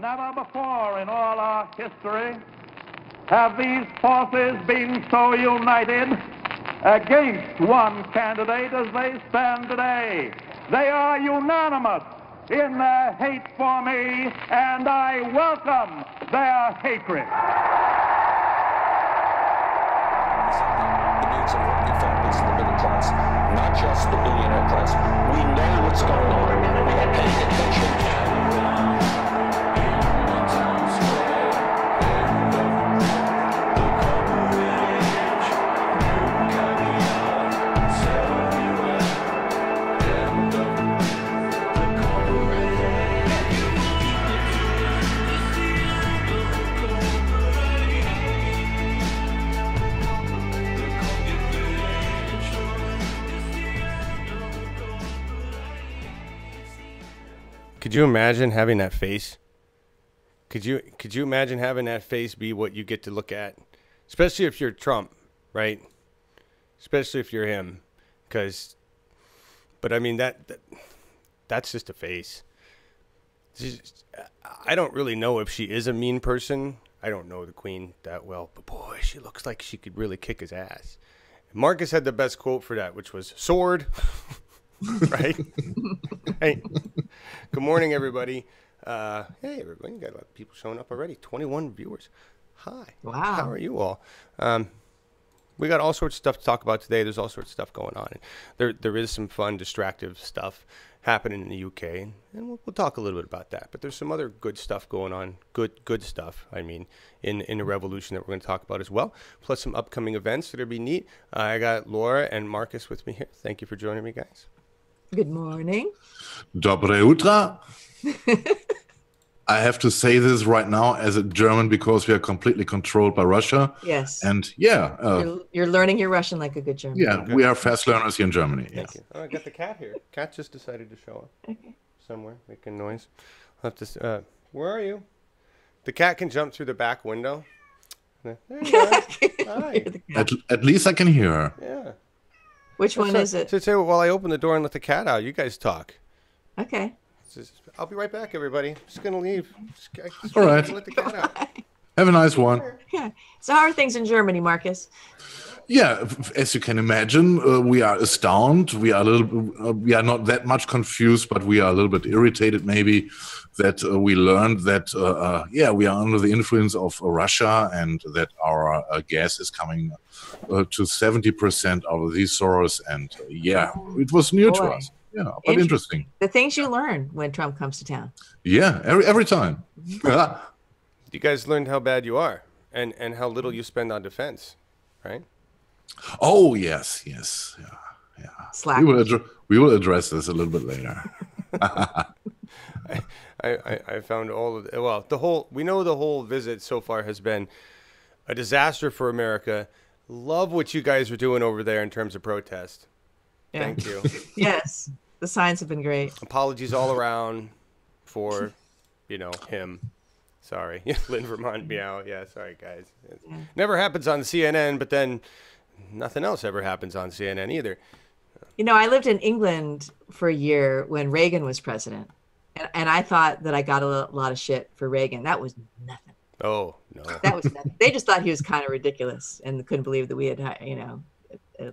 Never before in all our history have these forces been so united against one candidate as they stand today. They are unanimous in their hate for me, and I welcome their hatred. The needs of working families and the middle class, not just the billionaire class. We know what's going on. We are paying attention. Could you imagine having that face? Could you imagine having that face be what you get to look at? Especially if you're Trump, right? Especially if you're him. But I mean, that's just a face. I don't really know if she is a mean person. I don't know the Queen that well, but boy, she looks like she could really kick his ass. Markus had the best quote for that, which was sword. Right? Hey, good morning, everybody. Hey, everybody, you got a lot of people showing up already. 21 viewers. Hi. Wow. How are you all? We got all sorts of stuff to talk about today. There's all sorts of stuff going on. There is some fun, distractive stuff happening in the UK, and we'll talk a little bit about that. But there's some other good stuff going on, good stuff, I mean, in the revolution that we're going to talk about as well, plus some upcoming events that'll be neat. I got Laura and Markus with me here. Thank you for joining me, guys. Good morning. Dobre utra. I have to say this right now as a German because we are completely controlled by Russia. Yes. And yeah. You're learning your Russian like a good German. Yeah, we are fast learners here in Germany. Thank you. Oh, I got the cat here. Cat just decided to show up. Okay. Somewhere, making noise. I'll have to, where are you? The cat can jump through the back window. There you are. Hi. At least I can hear her. Yeah. Which one is it? So say, while I open the door and let the cat out, you guys talk. Okay. I'll be right back, everybody. I'm just going to leave. All right. Let the cat out. Have a nice one. Yeah. So how are things in Germany, Markus? Yeah, as you can imagine, we are astounded. We are we are not that much confused, but we are a little bit irritated maybe that we learned that, we are under the influence of Russia and that our gas is coming to 70% out of these sources. And it was new to us. Yeah, but interesting. The things you learn when Trump comes to town. Yeah, every time. You guys learned how bad you are and how little you spend on defense, right? Oh, yes. Yeah. Slack. We will address this a little bit later. I found all of the, well, we know the whole visit so far has been a disaster for America. Love what you guys are doing over there in terms of protest. Yeah. Thank you. Yes, the signs have been great. Apologies all around for, him. Sorry. Lynn Vermont meow. Yeah, sorry, guys. Never happens on CNN, but then nothing else ever happens on CNN either. I lived in England for a year when Reagan was president, and I thought that I got a lot of shit for Reagan. That was nothing. Oh, no. That was nothing. They just thought he was kind of ridiculous and couldn't believe that we had,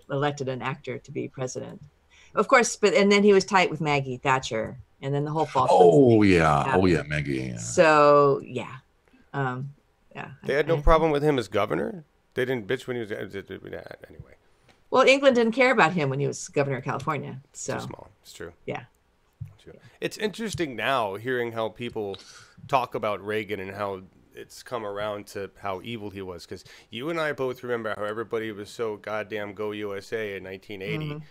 elected an actor to be president. Of course, and then he was tight with Maggie Thatcher, and then the whole false. Oh yeah, Maggie. Yeah. So yeah. They had no problem with him as governor. They didn't bitch when he was anyway. Well, England didn't care about him when he was governor of California. So too small. It's true. Yeah. It's interesting now hearing how people talk about Reagan and how it's come around to how evil he was. Because you and I both remember how everybody was so goddamn go USA in 1980,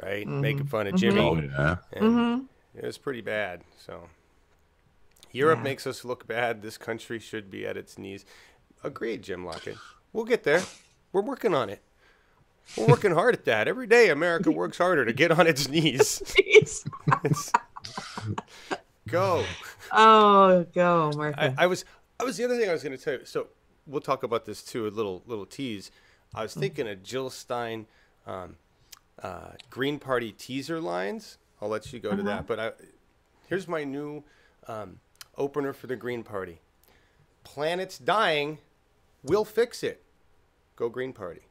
right? Making fun of Jimmy. Oh, yeah. And it was pretty bad. So Europe makes us look bad. This country should be at its knees. Agreed, Jim Lockett. We'll get there. We're working on it. We're working hard at that. Every day, America works harder to get on its knees. Go. Oh, go, Martha. I was the other thing I was going to tell you. So we'll talk about this too. A little tease. I was thinking of Jill Stein, Green Party teaser lines. I'll let you go to that. But here's my new opener for the Green Party. Planet's dying. We'll fix it. Go Green Party.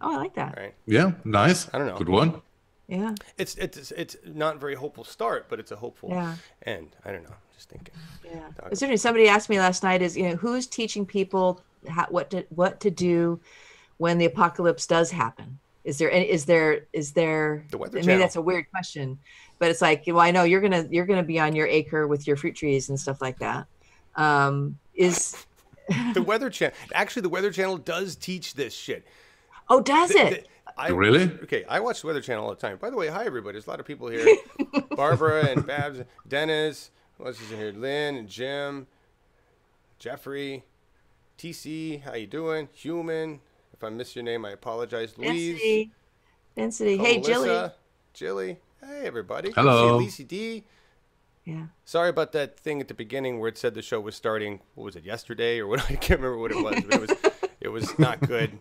Oh, I like that. Right? Yeah, nice. I don't know. Good one. Yeah. It's not a very hopeful start, but it's a hopeful end. I don't know. Just thinking. Yeah. It's interesting. Somebody asked me last night, who's teaching people what to do when the apocalypse does happen? Is there The Weather maybe Channel. that's a weird question, but it's like, well, I know you're gonna be on your acre with your fruit trees and stuff like that. Is The Weather Channel. Actually, the Weather Channel does teach this shit. Oh, does it? Really? Okay, I watch the Weather Channel all the time. By the way, hi everybody. There's a lot of people here. Barbara and Babs, Dennis. Who else is in here? Lynn and Jim, Jeffrey, TC. How you doing? Human. If I miss your name, I apologize. Louise. Density. Oh, Hey, Melissa, Jilly. Hey everybody. Hello. Lacey D. Yeah. Sorry about that thing at the beginning where it said the show was starting. What was it, yesterday or what? I can't remember what it was. But it was not good.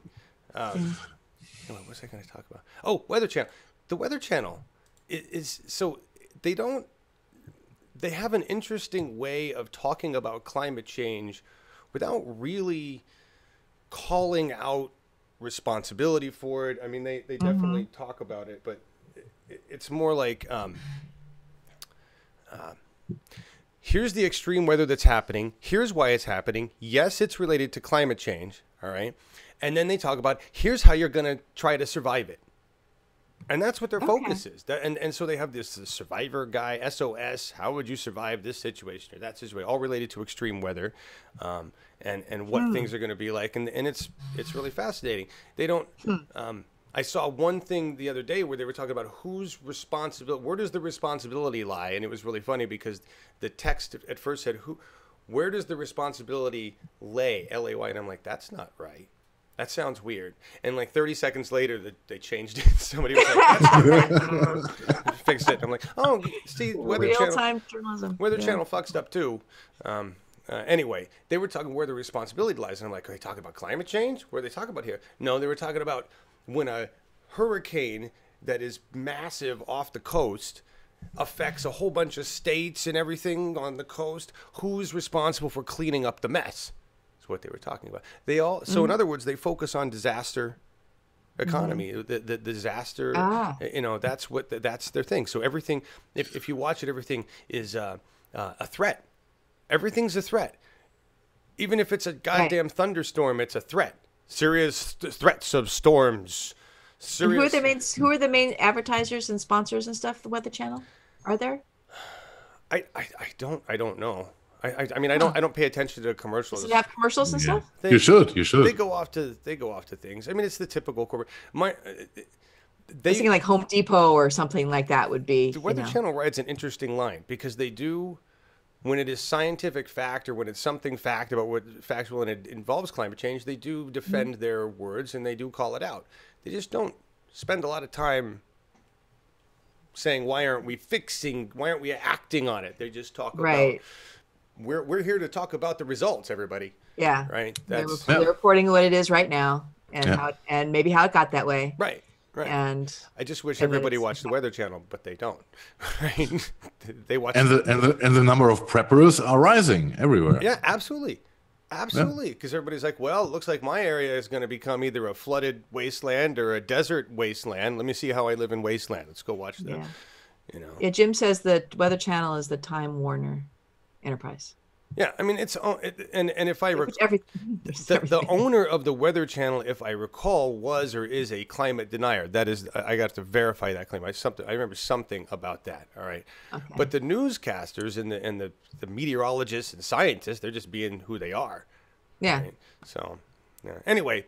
What was I going to talk about? Oh, Weather Channel. The Weather Channel is so they have an interesting way of talking about climate change without really calling out responsibility for it. I mean, they definitely talk about it, but it's more like here's the extreme weather that's happening. Here's why it's happening. Yes, it's related to climate change. All right. And then they talk about here's how you're going to try to survive it. And that's what their focus is. And so they have this survivor guy, SOS. How would you survive this situation or that situation? All related to extreme weather, and what things are going to be like. And it's really fascinating. They don't. I saw one thing the other day where they were talking about who's responsible. Where does the responsibility lie? And it was really funny because the text at first said where does the responsibility lay? LAY. And I'm like, that's not right. That sounds weird. And like 30 seconds later, they changed it. Somebody was like, that's not right. Fixed it. I'm like, oh, see, Weather Channel. Real-time journalism. Weather Channel fucked up too. Anyway, they were talking where the responsibility lies. And I'm like, are they talking about climate change? What are they talking about here? No, they were talking about when a hurricane that is massive off the coast affects a whole bunch of states and everything on the coast, who's responsible for cleaning up the mess? What they were talking about. They all so in other words, they focus on disaster economy, the disaster. That's their thing. So everything, if you watch it, everything is a threat. Everything's a threat. Even if it's a goddamn thunderstorm, it's a threat. Serious threats of storms. Serious. Who are the main advertisers and sponsors and stuff? The Weather Channel, are there? I don't know. I mean, I don't pay attention to commercials. Does it have commercials and stuff? You should. They go off to things. I mean, it's the typical corporate. I was thinking like Home Depot or something like that would be. The Weather Channel writes an interesting line because they do, when it is scientific fact or when it's something fact about what factual and it involves climate change, they do defend their words and they do call it out. They just don't spend a lot of time saying why aren't we acting on it? They just talk about. We're here to talk about the results, everybody. Yeah. Right. They're reporting what it is right now and maybe how it got that way. Right. Right. And I just wish everybody watched the Weather Channel, but they don't. Right? They watch. And the number of preppers are rising everywhere. Yeah, absolutely. Absolutely. Because everybody's like, well, it looks like my area is going to become either a flooded wasteland or a desert wasteland. Let me see how I live in wasteland. Let's go watch that. Yeah. Yeah, Jim says the Weather Channel is the Time Warner Enterprise. Yeah, I mean and if I recall, the owner of the Weather Channel, if I recall, was or is a climate denier. That is, I got to verify that claim. I remember something about that. All right, but the newscasters and the meteorologists and scientists, they're just being who they are. Yeah. Right? So. Yeah. Anyway,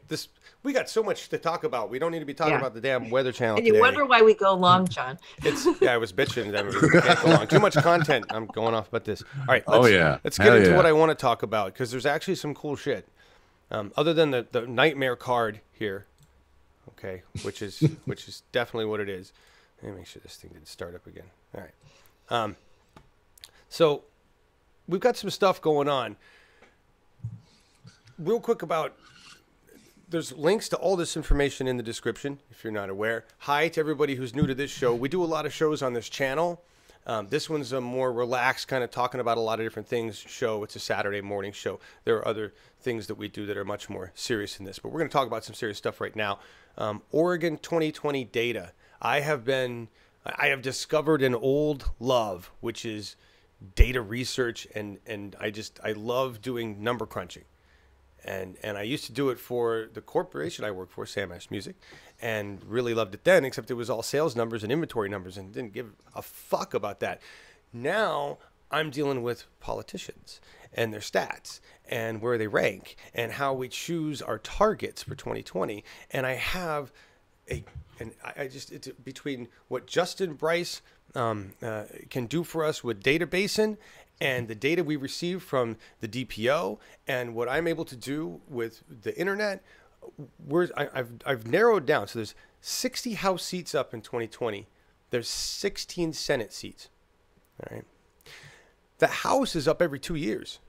we got so much to talk about. We don't need to be talking about the damn Weather Channel and you wonder why we go long, John. I was bitching that we can't go long. Too much content. I'm going off about this. All right. Let's get into what I want to talk about because there's actually some cool shit. Other than the nightmare card here, okay, which is definitely what it is. Let me make sure this thing didn't start up again. All right. So we've got some stuff going on. Real quick there's links to all this information in the description, if you're not aware. Hi to everybody who's new to this show. We do a lot of shows on this channel. This one's a more relaxed, kind of talking about a lot of different things show. It's a Saturday morning show. There are other things that we do that are much more serious than this, but we're going to talk about some serious stuff right now. Oregon 2020 data. I have discovered an old love, which is data research, and I love doing number crunching. And I used to do it for the corporation I worked for, Sam Ash Music, and really loved it then, except it was all sales numbers and inventory numbers and didn't give a fuck about that. Now I'm dealing with politicians and their stats and where they rank and how we choose our targets for 2020. And I have it's between what Justin Bryce can do for us with Databasing and the data we receive from the DPO and what I'm able to do with the internet, I've narrowed down. So there's 60 House seats up in 2020. There's 16 Senate seats. All right. The House is up every 2 years.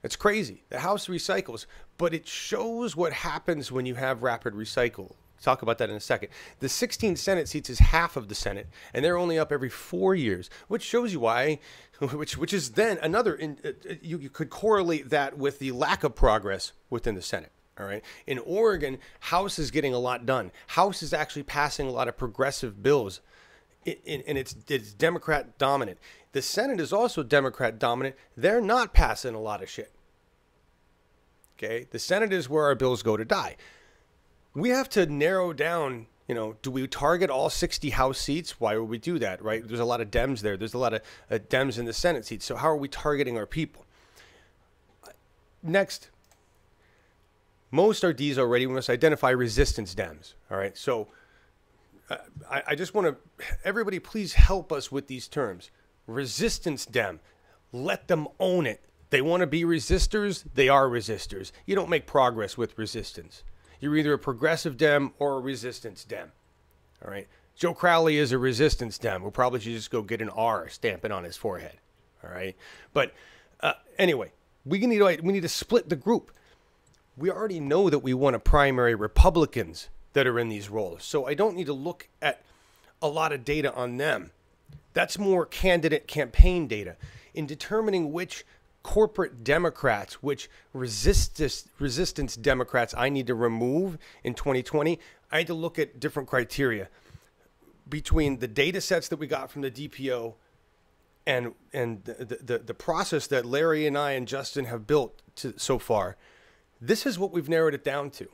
It's crazy. The House recycles, but it shows what happens when you have rapid recycle. Talk about that in a second. The 16 Senate seats is half of the Senate, and they're only up every 4 years, which shows you why, which is then another, you could correlate that with the lack of progress within the Senate. All right. In Oregon, House is getting a lot done. House is actually passing a lot of progressive bills, and it's Democrat dominant. The Senate is also Democrat dominant. They're not passing a lot of shit. Okay. The Senate is where our bills go to die. We have to narrow down, do we target all 60 House seats? Why would we do that, right? There's a lot of Dems there. There's a lot of Dems in the Senate seats. So how are we targeting our people? Next, most RDs already, we must identify resistance Dems, all right? So I just want to, everybody please help us with these terms. Resistance Dem, let them own it. They want to be resistors, they are resistors. You don't make progress with resistance. You're either a progressive Dem or a resistance Dem. All right. Joe Crowley is a resistance Dem. We'll probably should just go get an R stamping on his forehead. All right. But anyway, we need to split the group. We already know that we want to primary Republicans that are in these roles. So I don't need to look at a lot of data on them. That's more candidate campaign data. In determining which corporate Democrats, which resistance Democrats I need to remove in 2020, I had to look at different criteria between the data sets that we got from the DPO and the process that Larry and I and Justin have built so far. This is what we've narrowed it down to.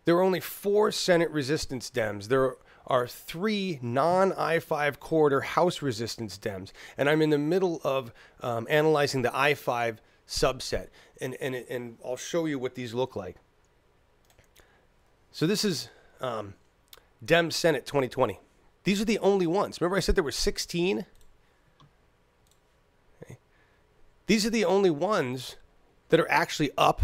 There are only 4 Senate resistance Dems. There are 3 non-I-5 corridor House resistance Dems. And I'm in the middle of analyzing the I-5 subset. And I'll show you what these look like. So this is Dem Senate 2020. These are the only ones. Remember I said there were 16? Okay. These are the only ones that are actually up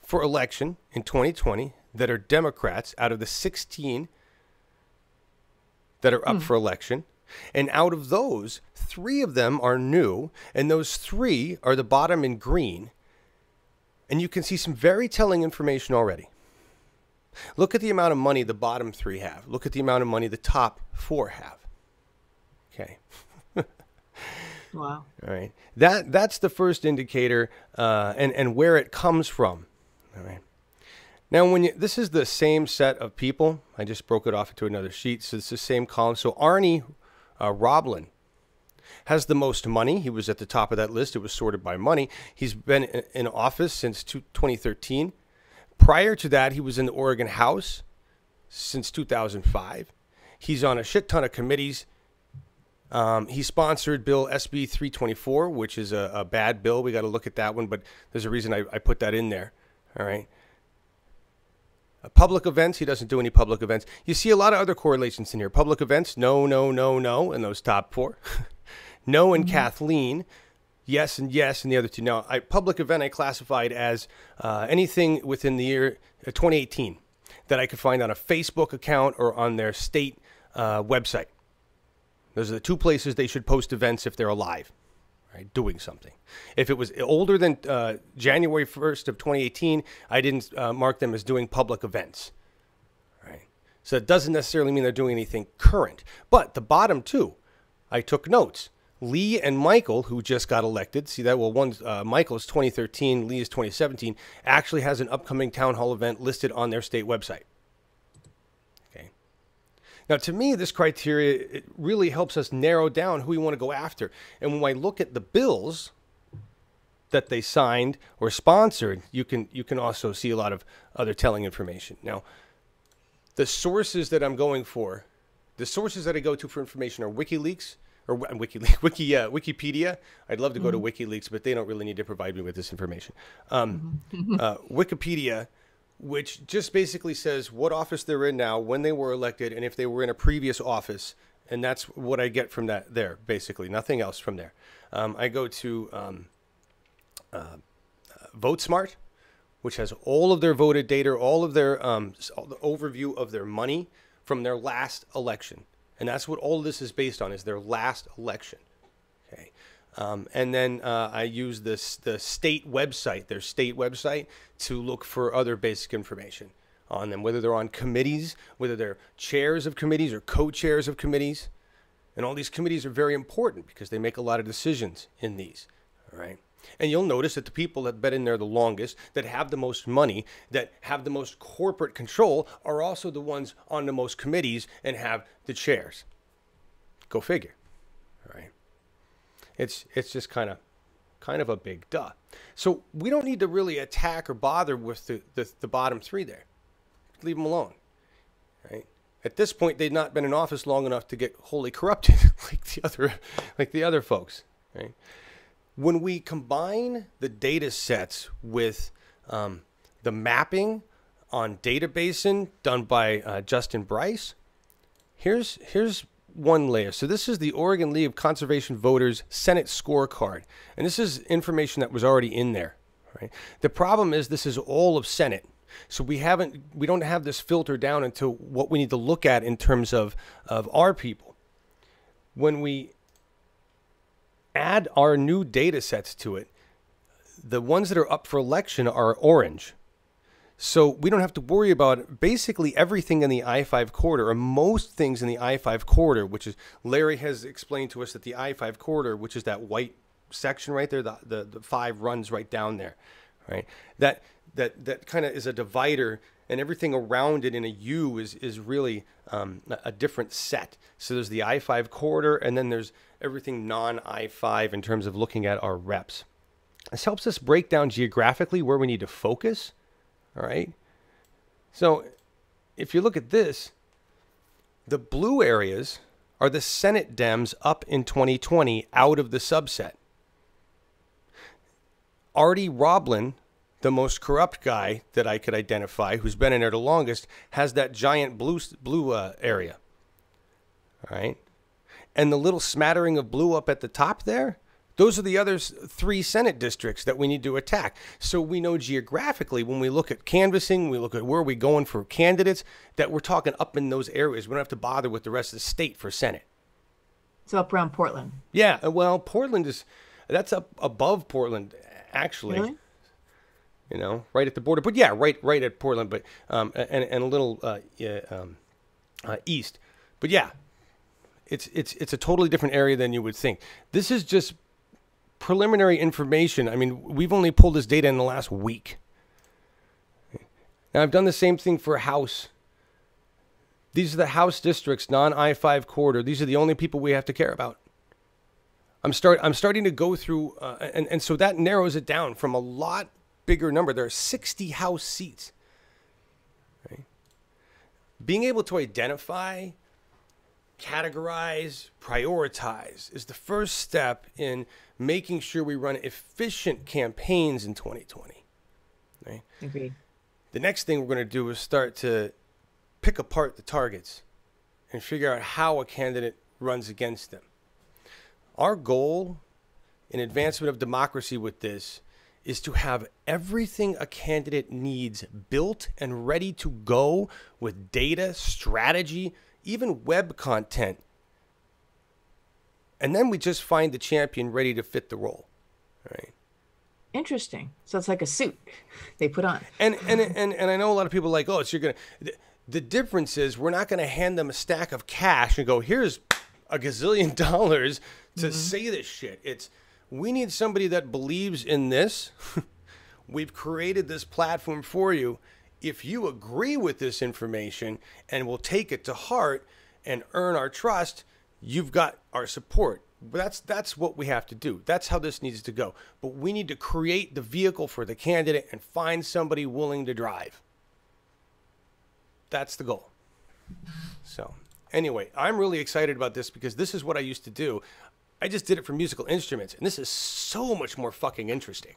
for election in 2020 that are Democrats out of the 16 that are up for election. And out of those, 3 of them are new, and those 3 are the bottom in green. And you can see some very telling information already. Look at the amount of money the bottom 3 have. Look at the amount of money the top 4 have. Okay. Wow. All right. That's the first indicator and where it comes from. All right. Now, this is the same set of people. I just broke it off into another sheet. So it's the same column. So Arnie Roblin has the most money. He was at the top of that list. It was sorted by money. He's been in office since 2013. Prior to that, he was in the Oregon House since 2005. He's on a shit ton of committees. He sponsored Bill SB 324, which is a bad bill. We got to look at that one, but there's a reason I put that in there. All right. Public events, he doesn't do any public events. You see a lot of other correlations in here. Public events, no, in those top 4. No and Kathleen, yes and yes in the other 2. Now, public event I classified as anything within the year 2018 that I could find on a Facebook account or on their state website. Those are the 2 places they should post events if they're alive. Right, doing something. If it was older than January 1st of 2018, I didn't mark them as doing public events. Right. So it doesn't necessarily mean they're doing anything current. But the bottom two, I took notes. Lee and Michael, who just got elected, see that? Well, Michael is 2013, Lee is 2017, actually has an upcoming town hall event listed on their state website. Okay. Now, to me, this criteria, it really helps us narrow down who we want to go after. And when I look at the bills that they signed or sponsored, you can also see a lot of other telling information. Now, the sources that I'm going for, the sources that I go to for information are WikiLeaks, or Wikipedia. I'd love to go to WikiLeaks, but they don't really need to provide me with this information. Wikipedia, which just basically says what office they're in now, when they were elected, and if they were in a previous office. And that's what I get from that there, basically. Nothing else from there. I go to VoteSmart, which has all of their voted data, all of their the overview of their money from their last election. And that's what all of this is based on, is their last election. Okay. And then I use the state website, their state website, to look for other basic information on them, whether they're on committees, whether they're chairs of committees or co-chairs of committees. And all these committees are very important because they make a lot of decisions in these. All right. And you'll notice that the people that have been in there the longest, that have the most money, that have the most corporate control, are also the ones on the most committees and have the chairs. Go figure. All right. It's just kind of a big duh. So we don't need to really attack or bother with the bottom three there. Leave them alone. Right. At this point, they'd not been in office long enough to get wholly corrupted like the other folks. Right. When we combine the data sets with the mapping on Databasin done by Justin Bryce, here's one layer. So this is the Oregon League of Conservation Voters Senate scorecard. And this is information that was already in there. Right? The problem is this is all of Senate. So we don't have this filter down into what we need to look at in terms of our people. When we add our new data sets to it, the ones that are up for election are orange. So we don't have to worry about basically everything in the I-5 corridor, or most things in the I-5 corridor, which is, Larry has explained to us that the I-5 corridor, which is that white section right there, the 5 runs right down there, right? That kind of is a divider, and everything around it in a U is really a different set. So there's the I-5 corridor, and then there's everything non-I-5 in terms of looking at our reps. This helps us break down geographically where we need to focus. All right. So if you look at this, the blue areas are the Senate Dems up in 2020 out of the subset. Artie Roblin, the most corrupt guy that I could identify, who's been in there the longest, has that giant blue area. All right. And the little smattering of blue up at the top there, those are the other 3 Senate districts that we need to attack. So we know geographically, when we look at canvassing, we look at where we're going for candidates, that we're talking up in those areas. We don't have to bother with the rest of the state for Senate. So up around Portland. Yeah, well, Portland that's up above Portland, actually. Really? You know, right at the border. But yeah, right at Portland, but and a little east. But yeah, it's a totally different area than you would think. This is just preliminary information. I mean, we've only pulled this data in the last week. Now, I've done the same thing for House. These are the House districts, non-I-5 corridor. These are the only people we have to care about. I'm starting to go through, and so that narrows it down from a lot bigger number. There are 60 House seats. Right? Being able to identify, categorize, prioritize is the first step in making sure we run efficient campaigns in 2020. Right? Agreed. The next thing we're going to do is start to pick apart the targets and figure out how a candidate runs against them. Our goal in advancement of democracy with this is to have everything a candidate needs built and ready to go with data, strategy, even web content. And then we just find the champion ready to fit the role. Right? Interesting. So it's like a suit they put on. And I know a lot of people are like, oh, so you're going to... The difference is we're not going to hand them a stack of cash and go, here's a gazillion dollars to say this shit. We need somebody that believes in this. We've created this platform for you. If you agree with this information and will take it to heart and earn our trust, you've got our support. That's what we have to do. That's how this needs to go. But we need to create the vehicle for the candidate and find somebody willing to drive. That's the goal. So anyway, I'm really excited about this because this is what I used to do. I just did it for musical instruments, and this is so much more fucking interesting.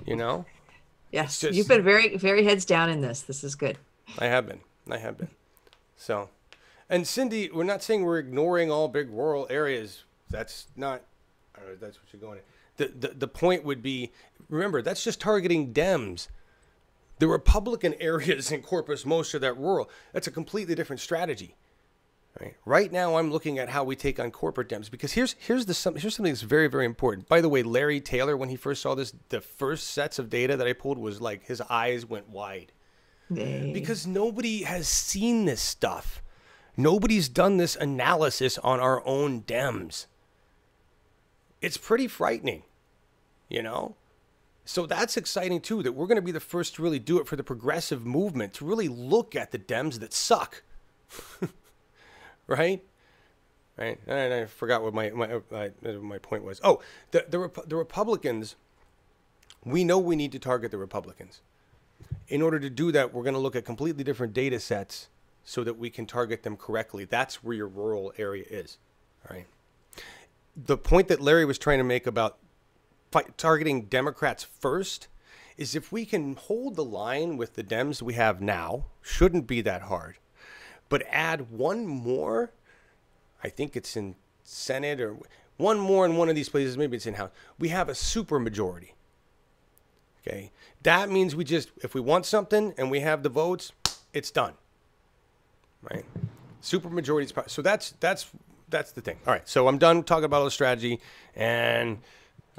You know? Yes, you've been very, very heads down in this. This is good. I have been. So, and Cindy, we're not saying we're ignoring all big rural areas. That's not, I don't know if that's what you're going at. The point would be, remember, that's just targeting Dems. The Republican areas encompass most of that rural. That's a completely different strategy. Right now, I'm looking at how we take on corporate Dems, because here's something that's very, very important. By the way, Larry Taylor, when he first saw this, the first sets of data that I pulled was like his eyes went wide. Because nobody has seen this stuff. Nobody's done this analysis on our own Dems. It's pretty frightening, you know? So that's exciting, too, that we're going to be the first to really do it for the progressive movement, to really look at the Dems that suck. Right? And I forgot what my point was. Oh, the Republicans, we know we need to target the Republicans. In order to do that, we're going to look at completely different data sets so that we can target them correctly. That's where your rural area is. All right. The point that Larry was trying to make about targeting Democrats first is if we can hold the line with the Dems we have now, shouldn't be that hard. But add one more, I think it's in Senate, or one more in one of these places, maybe it's in House. We have a super majority. Okay, that means if we want something and we have the votes, it's done. Right? Super majority. So that's the thing. All right, so I'm done talking about all the strategy, and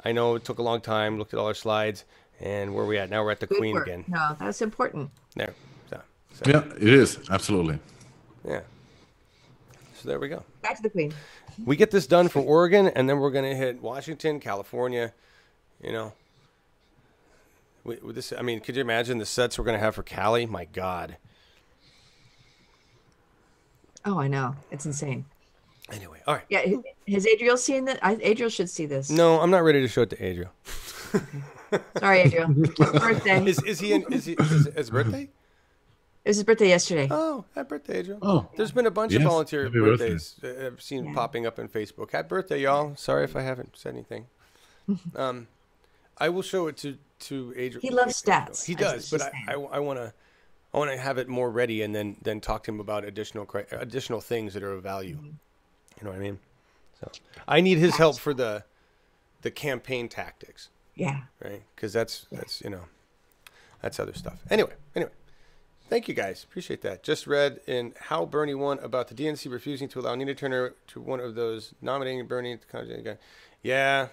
I know it took a long time. Looked at all our slides, and where are we at? Now we're at the Queen again. No, that's important. There. So. Yeah, it is. Absolutely. Yeah. So there we go. Back to the Queen. We get this done for Oregon, and then we're going to hit Washington, California. You know, I mean, could you imagine the sets we're going to have for Cali? My God. Oh, I know. It's insane. Anyway, all right. Yeah, has Adriel seen that? Adriel should see this. No, I'm not ready to show it to Adriel. Sorry, Adriel. Birthday. Is his birthday? It was his birthday yesterday. Oh, happy birthday, Adriel. Oh. There's been a bunch of volunteer happy birthdays I've seen popping up on Facebook. Happy birthday, y'all. Sorry if I haven't said anything. I will show it to Adriel. He loves stats. He does, but I want to have it more ready and then talk to him about additional things that are of value. Mm-hmm. You know what I mean? So I need his help for the campaign tactics. Yeah. Right? Because that's other stuff. Anyway. Thank you, guys. Appreciate that. Just read in How Bernie Won about the DNC refusing to allow Nina Turner to one of those nominating Bernie. Yeah.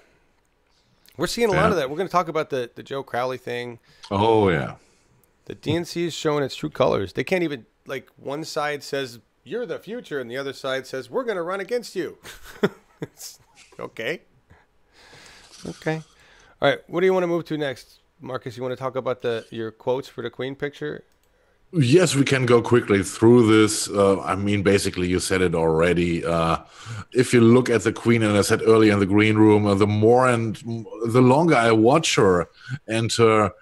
We're seeing a lot of that. We're going to talk about the Joe Crowley thing. Oh, yeah. The DNC is showing its true colors. They can't even, like, one side says, you're the future, and the other side says, we're going to run against you. Okay. All right. What do you want to move to next, Marcus? You want to talk about your quotes for the Queen picture? Yes, we can go quickly through this. I mean, basically, you said it already. If you look at the Queen, and I said earlier in the green room, the longer I watch her and her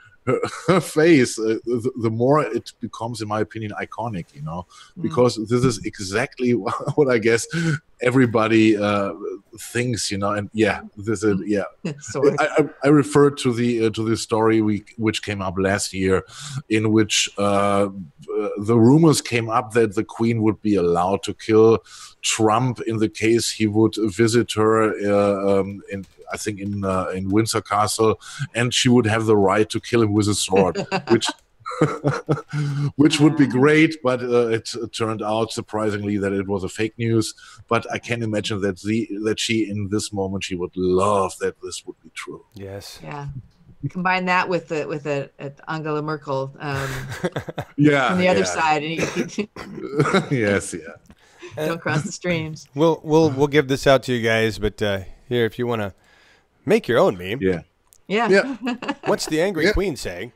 face, the more it becomes, in my opinion, iconic, you know, because this is exactly what I guess everybody thinks, you know, and this is I refer to the story which came up last year, in which the rumors came up that the Queen would be allowed to kill Trump in the case he would visit her in Windsor Castle, and she would have the right to kill him with a sword, which would be great, but it turned out surprisingly that it was a fake news. But I can imagine that she, in this moment, she would love that this would be true. Yes. Yeah. Combine that with Angela Merkel Yeah. on the other yeah. side, and you Yes. Yeah. don't cross the streams. We'll give this out to you guys, but here, if you want to make your own meme, Yeah. Yeah. Yeah. what's the angry Yeah. queen saying?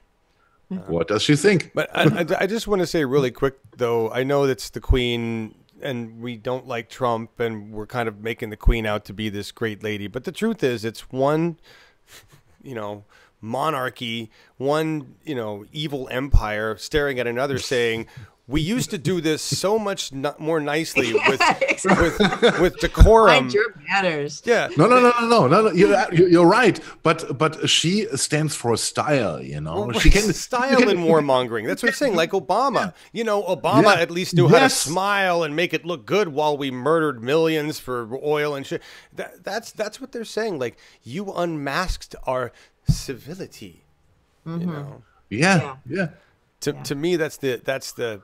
What does she think? But I just want to say really quick, though, I know that's the queen, and we don't like Trump, and we're kind of making the queen out to be this great lady. But the truth is, it's one, monarchy, one, evil empire staring at another saying, we used to do this so much more nicely with decorum. Mind your manners. Yeah. No. You're right. But she stands for style. She can style and warmongering. That's what I'm saying. Like Obama. Obama at least knew how to smile and make it look good while we murdered millions for oil and shit. That's what they're saying. Like, you unmasked our civility. Yeah. To me, that's the.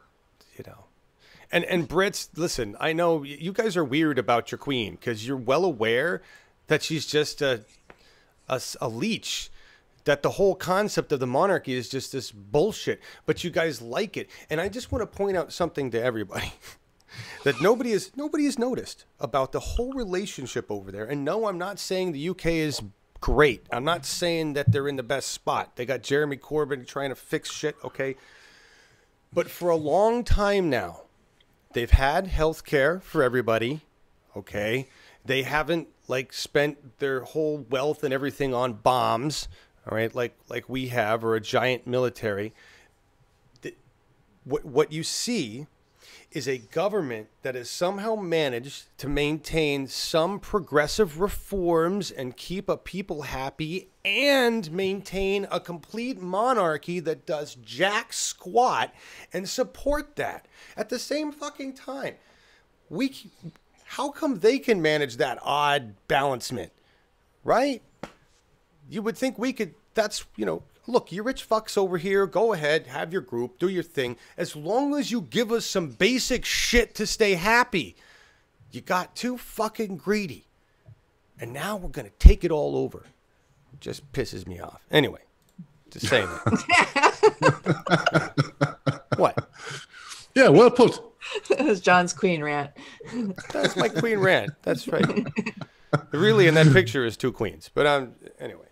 And Brits, listen, I know you guys are weird about your queen because you're well aware that she's just a leech, that the whole concept of the monarchy is just this bullshit, but you guys like it. And I just want to point out something to everybody that nobody has noticed about the whole relationship over there. And no, I'm not saying the UK is great. I'm not saying that they're in the best spot. They got Jeremy Corbyn trying to fix shit, okay? But for a long time now, they've had health care for everybody, okay? They haven't, spent their whole wealth and everything on bombs, all right, like we have, or a giant military. What you see is a government that has somehow managed to maintain some progressive reforms and keep a people happy and maintain a complete monarchy that does jack squat and support that at the same fucking time. How come they can manage that odd balancement, right? You would think we could, look, you rich fucks over here, go ahead, have your group, do your thing. As long as you give us some basic shit to stay happy. You got too fucking greedy. And now we're going to take it all over. It just pisses me off. Anyway, just saying that. What? Yeah, well put. That was John's queen rant. That's my queen rant. That's right. Really, in that picture is two queens. But anyway.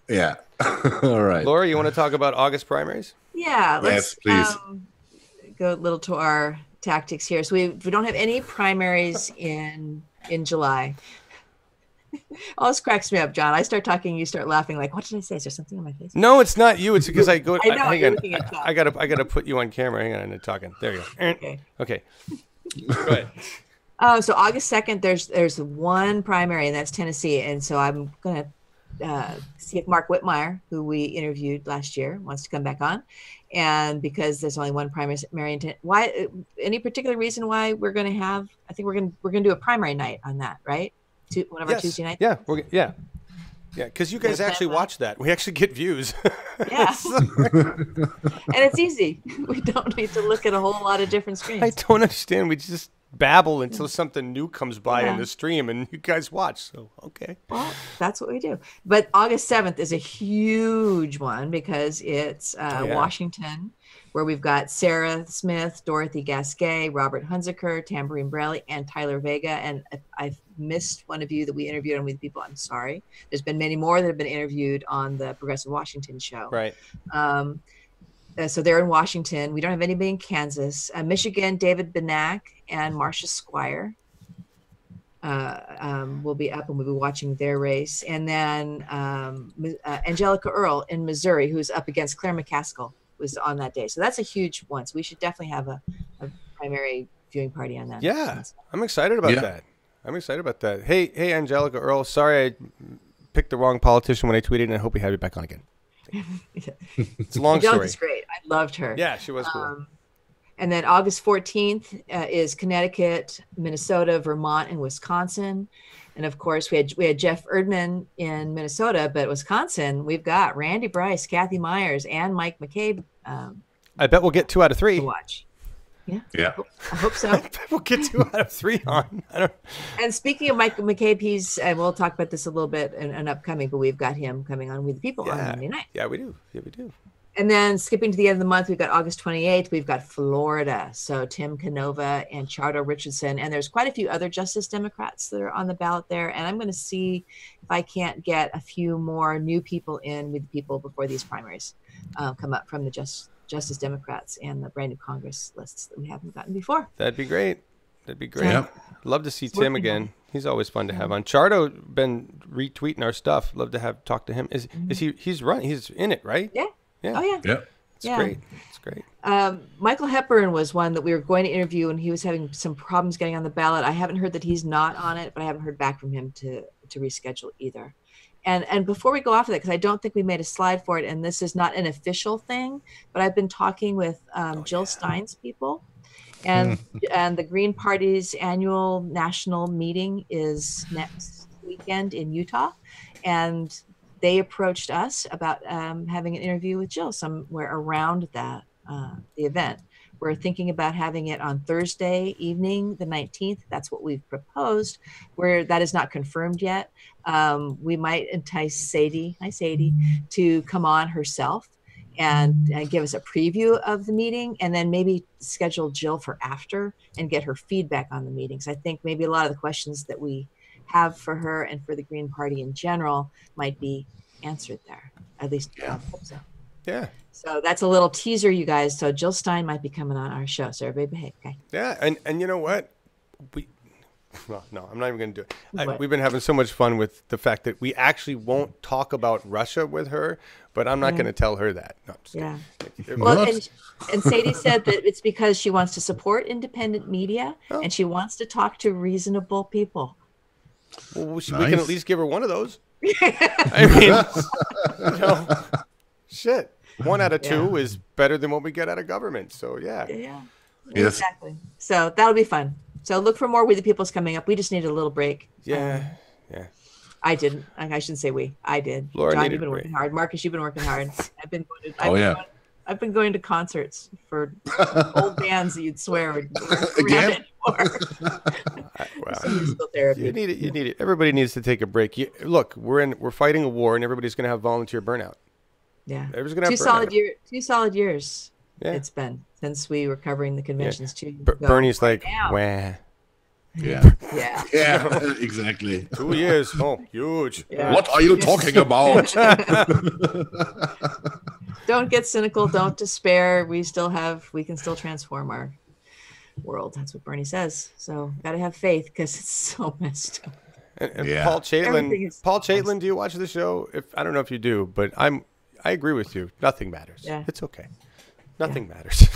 Yeah. All right. Laura, you want to talk about August primaries? Yeah. Yes, please. Go a little to our tactics here. So we don't have any primaries in July. Always cracks me up, John. I start talking, you start laughing. Like, what did I say? Is there something on my face? No, it's not you. It's because I go. I know, hang you're on. looking at that. I gotta put you on camera. Hang on, I'm talking. There you go. Okay. Go ahead. So August 2nd, there's one primary, and that's Tennessee. And so I'm gonna see if Mark Whitmire, who we interviewed last year, wants to come back on. And because there's only one primary in why? Any particular reason why we're gonna have? I think we're gonna do a primary night on that, right? One of our Tuesday nights. Yeah, yeah. Because you guys actually watch that. We actually get views. Yeah, and it's easy. We don't need to look at a whole lot of different screens. I don't understand. We just babble until something new comes by in the stream, and you guys watch. So okay. Well, that's what we do. But August 7th is a huge one because it's Washington, where we've got Sarah Smith, Dorothy Gasquet, Robert Hunziker, Tambourine Brelli, and Tyler Vega. And if I've missed one of you that we interviewed on With People, I'm sorry. There's been many more that have been interviewed on the Progressive Washington show. Right. So they're in Washington. We don't have anybody in Kansas. Michigan, David Benak and Marcia Squire will be up, and we'll be watching their race. And then Angelica Earl in Missouri, who's up against Claire McCaskill, was on that day. So that's a huge one. So we should definitely have a primary viewing party on that. Yeah, I'm excited about that. I'm excited about that. Hey, Angelica Earl. Sorry I picked the wrong politician when I tweeted, and I hope we have you back on again. It's a long Angelica's story. great. I loved her. Yeah, she was cool. And then August 14th is Connecticut, Minnesota, Vermont, and Wisconsin. And of course, we had Jeff Erdman in Minnesota, but Wisconsin, we've got Randy Bryce, Kathy Myers, and Mike McCabe. I bet we'll get 2 out of 3. To watch. Yeah. I hope so. We'll get 2 out of 3 on. And speaking of Mike McCabe, and we'll talk about this a little bit in upcoming, but we've got him coming on with the people on Monday night. Yeah, we do. Yeah, we do. And then skipping to the end of the month, we've got August 28th. We've got Florida. So Tim Canova and Chardo Richardson. And there's quite a few other Justice Democrats that are on the ballot there. And I'm going to see if I can't get a few more new people in with the people before these primaries come up from the Justice Democrats and the brand new Congress lists that we haven't gotten before. That'd be great. That'd be great. Yeah. Love to see Tim again. He's always fun to have on. Chardo been retweeting our stuff. Love to talk to him. Is he's running? He's in it, right? Yeah. Yeah. Oh, yeah. Yeah. It's great. It's great. Michael Hepburn was one that we were going to interview, and he was having some problems getting on the ballot. I haven't heard that he's not on it, but I haven't heard back from him to reschedule either. And before we go off of that, because I don't think we made a slide for it, and this is not an official thing, but I've been talking with Jill Stein's people, and the Green Party's annual national meeting is next weekend in Utah, and they approached us about having an interview with Jill somewhere around that the event. We're thinking about having it on Thursday evening, the 19th. That's what we've proposed. Where that is not confirmed yet. We might entice Sadie, hi Sadie, to come on herself and give us a preview of the meeting, and then maybe schedule Jill for after and get her feedback on the meetings. I think maybe a lot of the questions that we have for her and for the Green Party in general might be answered there. At least I hope so. Yeah. So that's a little teaser, you guys. So Jill Stein might be coming on our show. So everybody behave, okay? Yeah, and you know what? Well, no, I'm not even going to do it. We've been having so much fun with the fact that we actually won't talk about Russia with her, but I'm not going to tell her that. No, well, and Sadie said that it's because she wants to support independent media and she wants to talk to reasonable people. Well, we can at least give her one of those. I mean, shit. 1 out of 2 is better than what we get out of government. So, yeah. Yes. Exactly. So that'll be fun. So look for more We the People's coming up. We just needed a little break. Yeah. I didn't. I shouldn't say we. I did. Laura John, needed you've been a working break. hard. Marcus, you've been working hard. I've been going to concerts for old bands that you'd swear would Again? You need it. You need it. Everybody needs to take a break. Look, we're fighting a war, and everybody's going to have volunteer burnout. Yeah. Everybody's going to have two solid years. Yeah. It's been since we were covering the conventions 2 years ago. Bernie's like, now. wah. Yeah. Yeah. Exactly. 2 years. Oh, huge. Yeah. What are you talking about? Don't get cynical. Don't despair. We can still transform our world. That's what Bernie says. So got to have faith because it's so messed up. And Paul Chaitlin, do you watch the show? I don't know if you do, but I agree with you. Nothing matters. Yeah. It's okay. Nothing matters.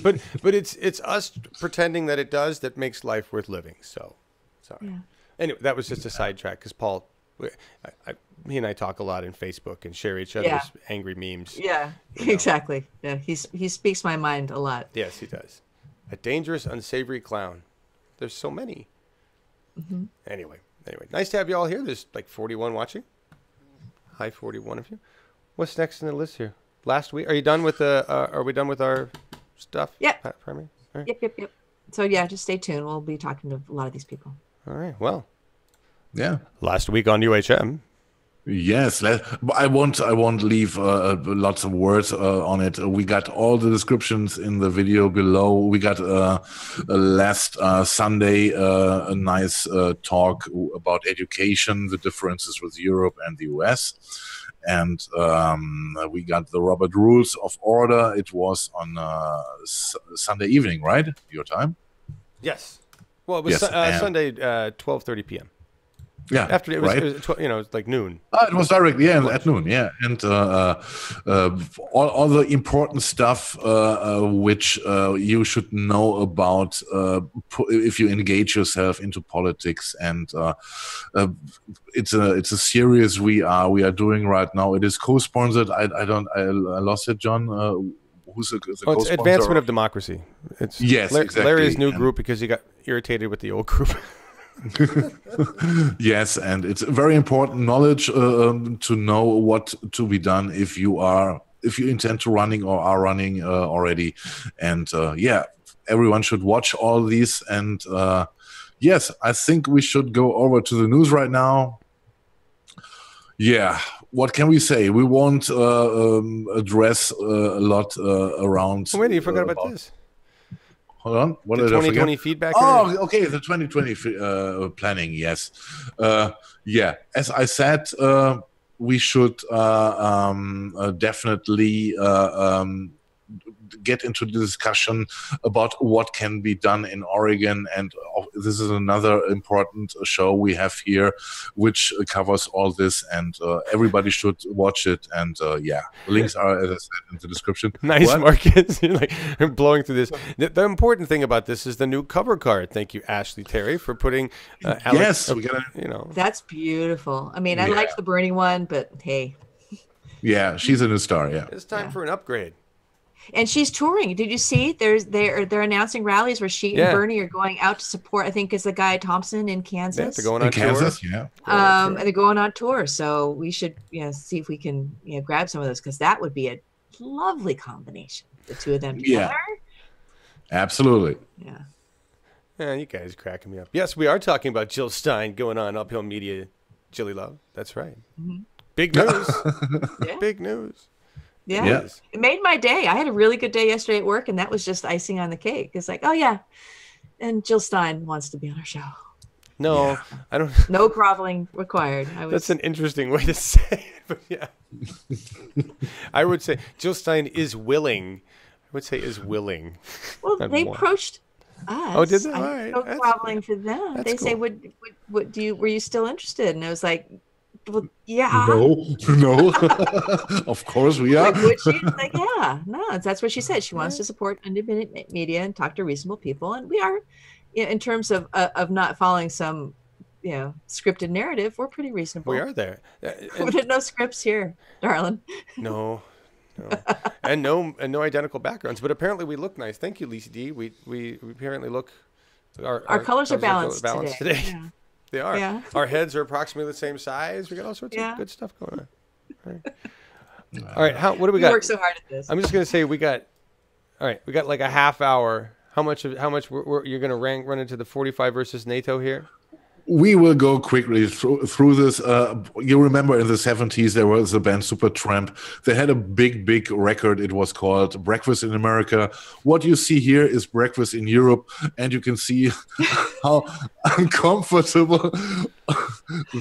but it's us pretending that it does that makes life worth living. So, sorry. Yeah. Anyway, that was just a sidetrack because Paul, he and I talk a lot in Facebook and share each other's angry memes. Yeah, exactly. Yeah, he speaks my mind a lot. Yes, he does. A dangerous, unsavory clown. There's so many. Mm-hmm. Anyway, nice to have you all here. There's like 41 watching. Hi, 41 of you. What's next in the list here? Last week, are you done with are we done with our stuff? Yep. Primary? Right. Yep. So yeah, just stay tuned. We'll be talking to a lot of these people. All right. Well. Yeah. Last week on UHM. Yes, I won't leave lots of words on it. We got all the descriptions in the video below. We got last Sunday a nice talk about education, the differences with Europe and the US. And we got the Robert Rules of Order. It was on Sunday evening, right? Your time? Yes. Well, it was Sunday, 12:30 p.m. Yeah, after it was, right? it was it's like noon. It was directly at noon, yeah, and all the important stuff which you should know about if you engage yourself into politics, and it's a series we are doing right now. It is co-sponsored. I lost it, John. Who's the co-sponsor? It's Advancement of Democracy. It's exactly. Larry's new group because he got irritated with the old group. Yes, and it's very important knowledge to know what to be done if you are if you intend to running or are running already. And yeah, everyone should watch all these. And yes, I think we should go over to the news right now. Yeah, what can we say? We won't address a lot around. Oh, wait, you forgot about this. Hold on. What the did 2020 I forget? feedback? Oh, okay. The 2020 planning. Yes. Yeah. As I said, we should definitely get into the discussion about what can be done in Oregon. And this is another important show we have here, which covers all this, and everybody should watch it. And yeah, links are, as I said, in the description. Nice, what? Marcus. You're like blowing through this. The important thing about this is the new cover card. Thank you, Ashley Terry, for putting Alex. Yes, we gotta, you know. That's beautiful. I mean, I liked the Bernie one, but hey. Yeah, she's a new star. Yeah, it's time for an upgrade. And she's touring. Did you see? They're announcing rallies where she and Bernie are going out to support. I think it's the guy Thompson in Kansas. They're going on Kansas, tour. Yeah. And they're going on tour. So we should, see if we can, grab some of those, because that would be a lovely combination. The two of them together. Yeah. Absolutely. Yeah. Yeah, you guys are cracking me up. Yes, we are talking about Jill Stein going on Uphill Media. Jilly Love. That's right. Mm-hmm. Big news. Big news. Yeah. It made my day. I had a really good day yesterday at work, and that was just icing on the cake. It's like, oh yeah, and Jill Stein wants to be on our show. No, I don't. No groveling required. That's an interesting way to say it, but yeah. I would say Jill Stein is willing. I would say is willing. Well, they approached us. Oh, did they? All right. No groveling for them. They say, were you still interested? And I was like, well, yeah. No. Of course we are. Would she? Like, yeah, no, that's what she said. She wants to support independent media and talk to reasonable people, and we are, in terms of not following some, scripted narrative. We're pretty reasonable. We are there. There's no scripts here, darling. No, and no identical backgrounds. But apparently we look nice. Thank you, Lisa D. We apparently look. Our colors are balanced today. Yeah. They are. Yeah. Our heads are approximately the same size. We got all sorts of good stuff going on. All right. What do we got? You work so hard at this. I'm just gonna say we got like a half hour. How much you're gonna run into the 45 versus NATO here? We will go quickly through this. You remember in the 70s, there was a band Supertramp. They had a big record. It was called Breakfast in America. What you see here is Breakfast in Europe, and you can see how uncomfortable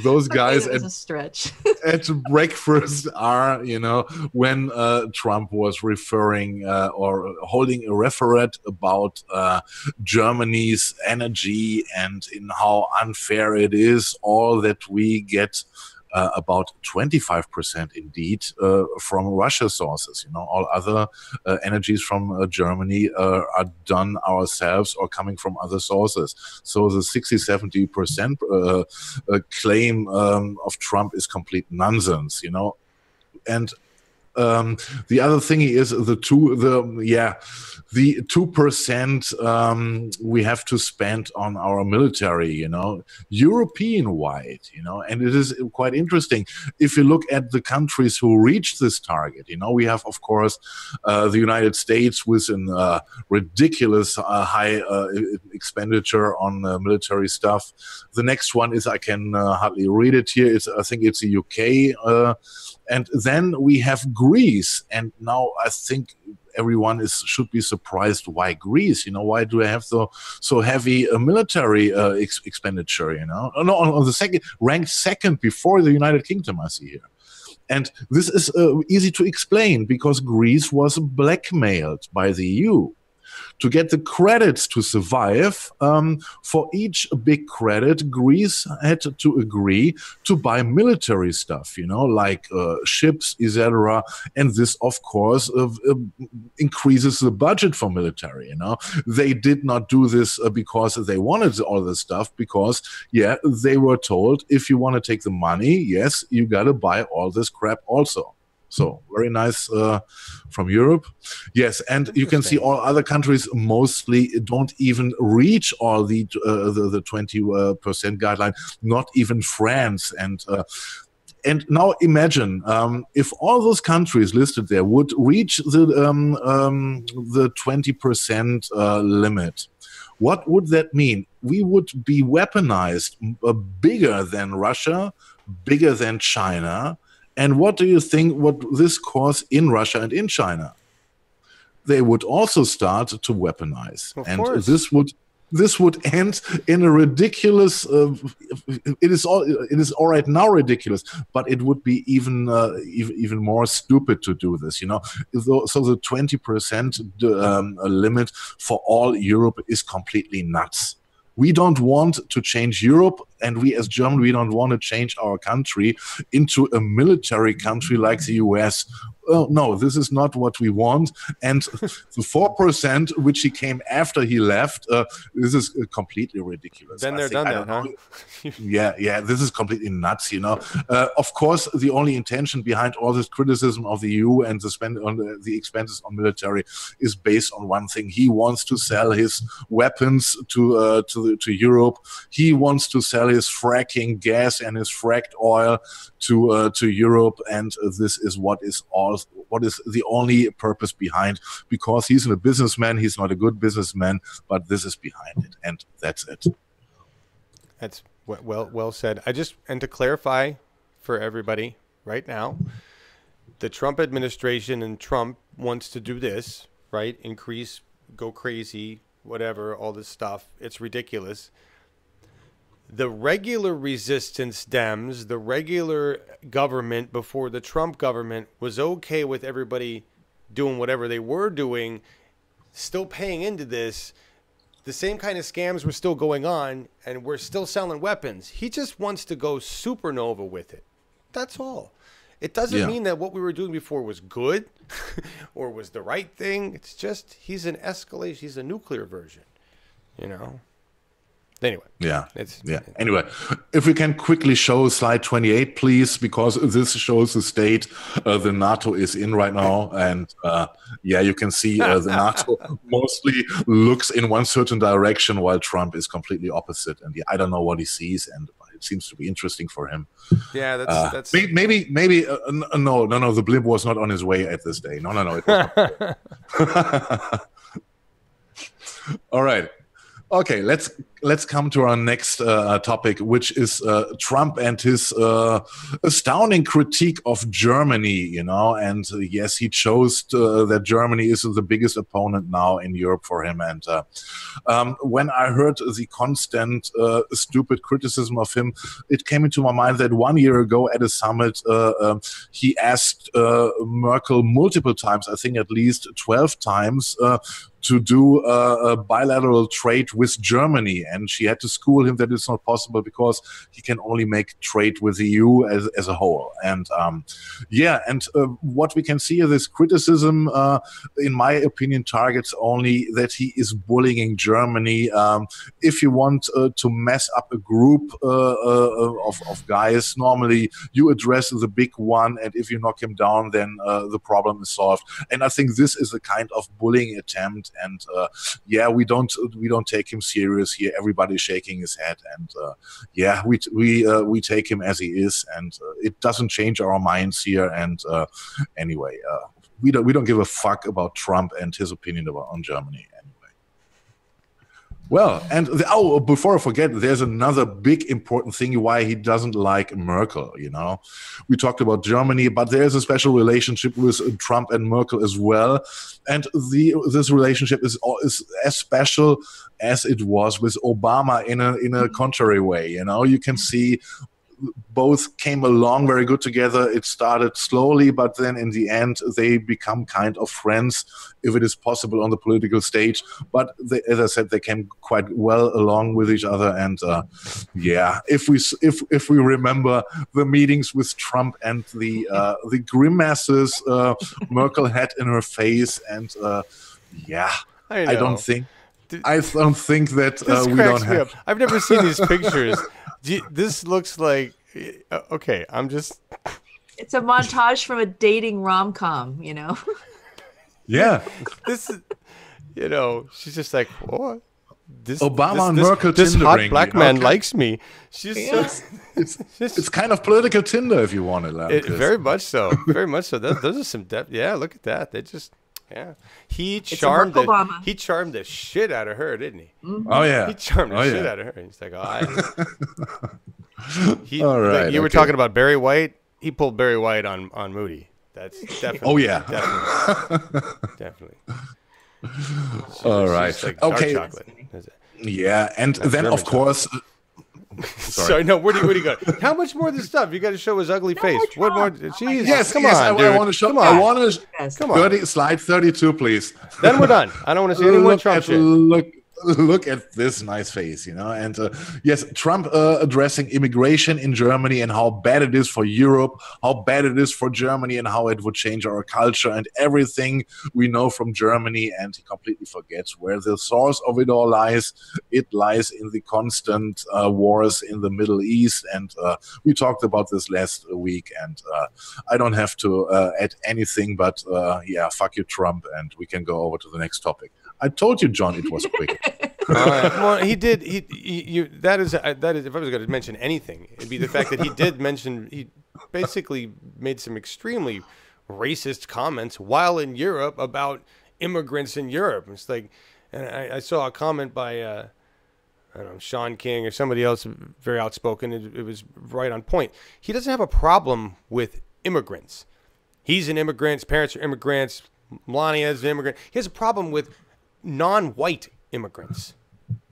those guys at breakfast are, when Trump was referring or holding a referat about Germany's energy and in how unfair it is, all that we get about 25% indeed from Russia sources. All other energies from Germany are done ourselves or coming from other sources. So the 60-70% claim of Trump is complete nonsense, And the other thing is the 2% we have to spend on our military, European wide, and it is quite interesting. If you look at the countries who reached this target, we have, of course, the United States with a ridiculous high expenditure on military stuff. The next one is, I can hardly read it here. I think it's the UK. And then we have Greece, and now I think everyone should be surprised why Greece. Why do they have so heavy military expenditure? No, on the ranked second before the United Kingdom, I see here. And this is easy to explain, because Greece was blackmailed by the EU to get the credits to survive. For each big credit, Greece had to agree to buy military stuff, like ships, etc. And this, of course, increases the budget for military. They did not do this because they wanted all this stuff, because, they were told, if you want to take the money, yes, you got to buy all this crap also. So very nice from Europe. Yes, and you can see all other countries mostly don't even reach all the 20% guideline, not even France. And And now imagine if all those countries listed there would reach the 20% limit. What would that mean? We would be weaponized bigger than Russia, bigger than China. And what do you think would this cause in Russia and in China? They would also start to weaponize. Of and course. this would end in a ridiculous. It is all right now ridiculous, but it would be even more stupid to do this. So the 20% limit for all Europe is completely nuts. We don't want to change Europe, and we as Germany, we don't want to change our country into a military country like the US. Well, no, this is not what we want. And the 4%, which he came after he left, this is completely ridiculous. Then they're done then, huh? Yeah, this is completely nuts, Of course, the only intention behind all this criticism of the EU and the expenses on military is based on one thing. He wants to sell his weapons to Europe. He wants to sell his fracking gas and his fracked oil to Europe, and this is what is the only purpose behind, because he's a businessman. He's not a good businessman, but this is behind it, and that's it. That's well said. And to clarify for everybody right now, the Trump administration and Trump wants to do this, right? Increase, go crazy, whatever, all this stuff. It's ridiculous. The regular resistance Dems, the regular government before the Trump government was okay with everybody doing whatever they were doing, still paying into this. The same kind of scams were still going on, and we're still selling weapons. He just wants to go supernova with it. That's all. It doesn't mean that what we were doing before was good or was the right thing. It's just he's an escalation. He's a nuclear version, Anyway. Anyway, if we can quickly show slide 28, please, because this shows the state the NATO is in right now. And you can see the NATO mostly looks in one certain direction while Trump is completely opposite. And I don't know what he sees, and it seems to be interesting for him. Yeah, that's maybe no, the blimp was not on his way at this day. No, it was not. All right. Okay, let's come to our next topic, which is Trump and his astounding critique of Germany, and yes, he chose that Germany is the biggest opponent now in Europe for him. And when I heard the constant stupid criticism of him, it came into my mind that 1 year ago at a summit, he asked Merkel multiple times, I think at least 12 times, to do a bilateral trade with Germany, and she had to school him that it's not possible because he can only make trade with the EU as a whole. And what we can see of this criticism, in my opinion, targets only that he is bullying Germany. If you want to mess up a group of guys, normally you address the big one, and if you knock him down, then the problem is solved. And I think this is a kind of bullying attempt. And we don't take him serious here. Everybody's shaking his head, and we take him as he is, and it doesn't change our minds here. And anyway, we don't give a fuck about Trump and his opinion on Germany. Well, and before I forget, there's another big important thing why he doesn't like Merkel. We talked about Germany, but there's a special relationship with Trump and Merkel as well, and this relationship is as special as it was with Obama in a contrary way. You can see both came along very good together. It started slowly, but then in the end, they become kind of friends, if it is possible on the political stage. But as I said, they came quite well along with each other. And if we remember the meetings with Trump and the grimaces Merkel had in her face, and I don't think that we don't have. I've never seen these pictures. This looks like okay. It's a montage from a dating rom-com, Yeah. This is, she's just like, what? Obama and Merkel this hot Tindering, black you know, man likes me. She's it's kind of political Tinder if you want it. very much so. Very much so. Those are some depth. Yeah, look at that. They just he charmed the shit out of her, didn't he? Mm-hmm. Oh yeah. He charmed the shit out of her. And he's like, all right. Like, you were talking about Barry White. He pulled Barry White on Moody. That's definitely. Oh yeah. Definitely. All right. Like okay. dark chocolate. Yeah, and then German of course. Sorry, no. Where do you go? How much more of this stuff? You got to show his ugly face. What more? Jeez, Yes, come yes, on, I want to show. Come on. I want to. Yes. Come on. Slide 32, please. Then we're done. I don't want to see any more Trump shit. Look at this nice face, you know. And yes, Trump addressing immigration in Germany and how bad it is for Europe, how bad it is for Germany, and how it would change our culture and everything we know from Germany. And he completely forgets where the source of it all lies. It lies in the constant wars in the Middle East. And we talked about this last week. And I don't have to add anything, but yeah, fuck you, Trump. And we can go over to the next topic. I told you, John, it was quick. Well, he did. That is. If I was going to mention anything, it'd be the fact that he did mention. He basically made some extremely racist comments while in Europe about immigrants in Europe. It's like, and I saw a comment by I don't know, Sean King or somebody else, very outspoken. It was right on point. He doesn't have a problem with immigrants. He's an immigrant. His parents are immigrants. Melania is an immigrant. He has a problem with non-white immigrants.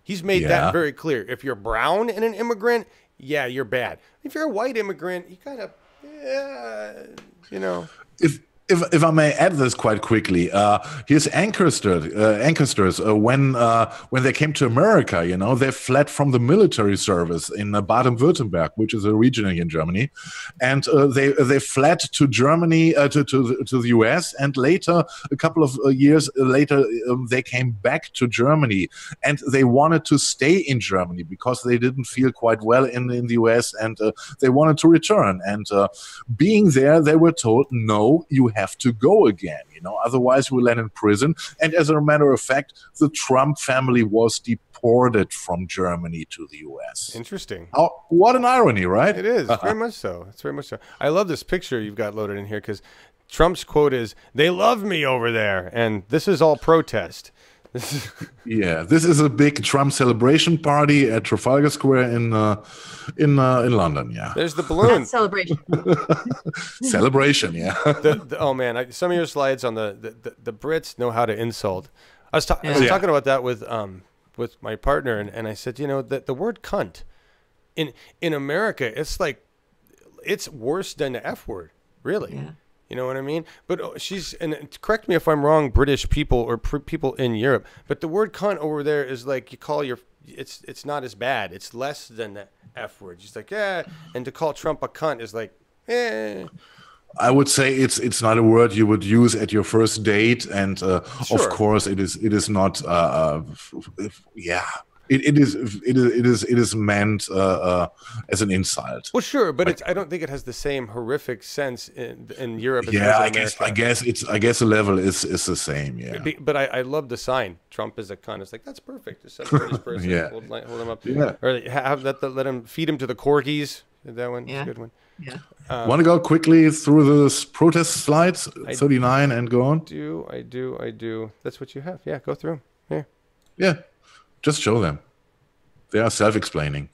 He's made that very clear. If you're brown and an immigrant, yeah, you're bad. If you're a white immigrant, you kind of, you know. If I may add this quite quickly, his ancestors, when they came to America, you know, they fled from the military service in Baden-Württemberg, which is a region in Germany, and they fled to Germany, to the US, and later, a couple of years later, they came back to Germany, and they wanted to stay in Germany because they didn't feel quite well in the US, and they wanted to return. And being there, they were told, no, you have to go again, you know, otherwise we'll end in prison. And as a matter of fact, the Trump family was deported from Germany to the US. Interesting. Oh, what an irony, right? It is very much so. It's very much so. I love this picture you've got loaded in here because Trump's quote is, "They love me over there," and this is all protest. Yeah, this is a big Trump celebration party at Trafalgar Square in London. Yeah, there's the balloon celebration. Celebration, yeah. Oh man, some of your slides on the Brits know how to insult. I was talking about that with my partner, and I said, you know, that the word cunt in America, it's like it's worse than the F word, really. Yeah. You know what I mean? But and correct me if I'm wrong, British people or people in Europe, but the word cunt over there is like you call it's not as bad. It's less than the F word. Just like, yeah. And to call Trump a cunt is like, eh. I would say it's not a word you would use at your first date. And of course it is not, yeah. It is meant as an insult. Well, sure, but I don't think it has the same horrific sense in Europe. As I guess the level is the same. Yeah, but I love the sign. Trump is a cunt. It's like that's perfect. Just some British person. Yeah. Hold him up. Yeah. Or let him feed him to the corgis. That one. Yeah. Good one. Yeah. Want to go quickly through the protest slides, 39, and go on? I do. That's what you have. Yeah, go through them. Here. Yeah. Just show them. They are self-explaining.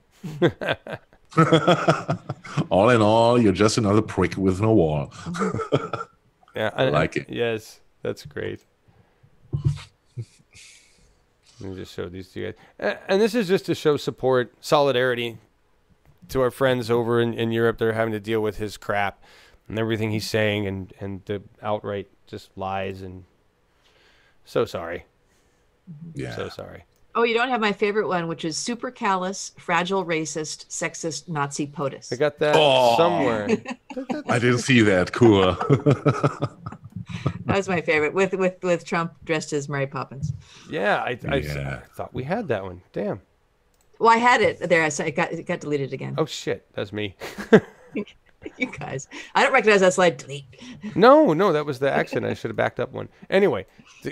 All in all, you're just another prick with no wall. Yeah, I like it. Yes, that's great. Let me just show these to you guys. And this is just to show support, solidarity to our friends over in Europe. They're having to deal with his crap and everything he's saying and the outright just lies. And so sorry. Yeah. So sorry. Oh, you don't have my favorite one, which is super callous, fragile, racist, sexist, Nazi POTUS. I got that somewhere. I didn't see that. Cool. That was my favorite, with Trump dressed as Mary Poppins. Yeah, I thought we had that one. Damn. Well, I had it there. So it got deleted again. Oh shit, that's me. You guys, I don't recognize that slide. Delete. No, that was the accent. I should have backed up one. Anyway,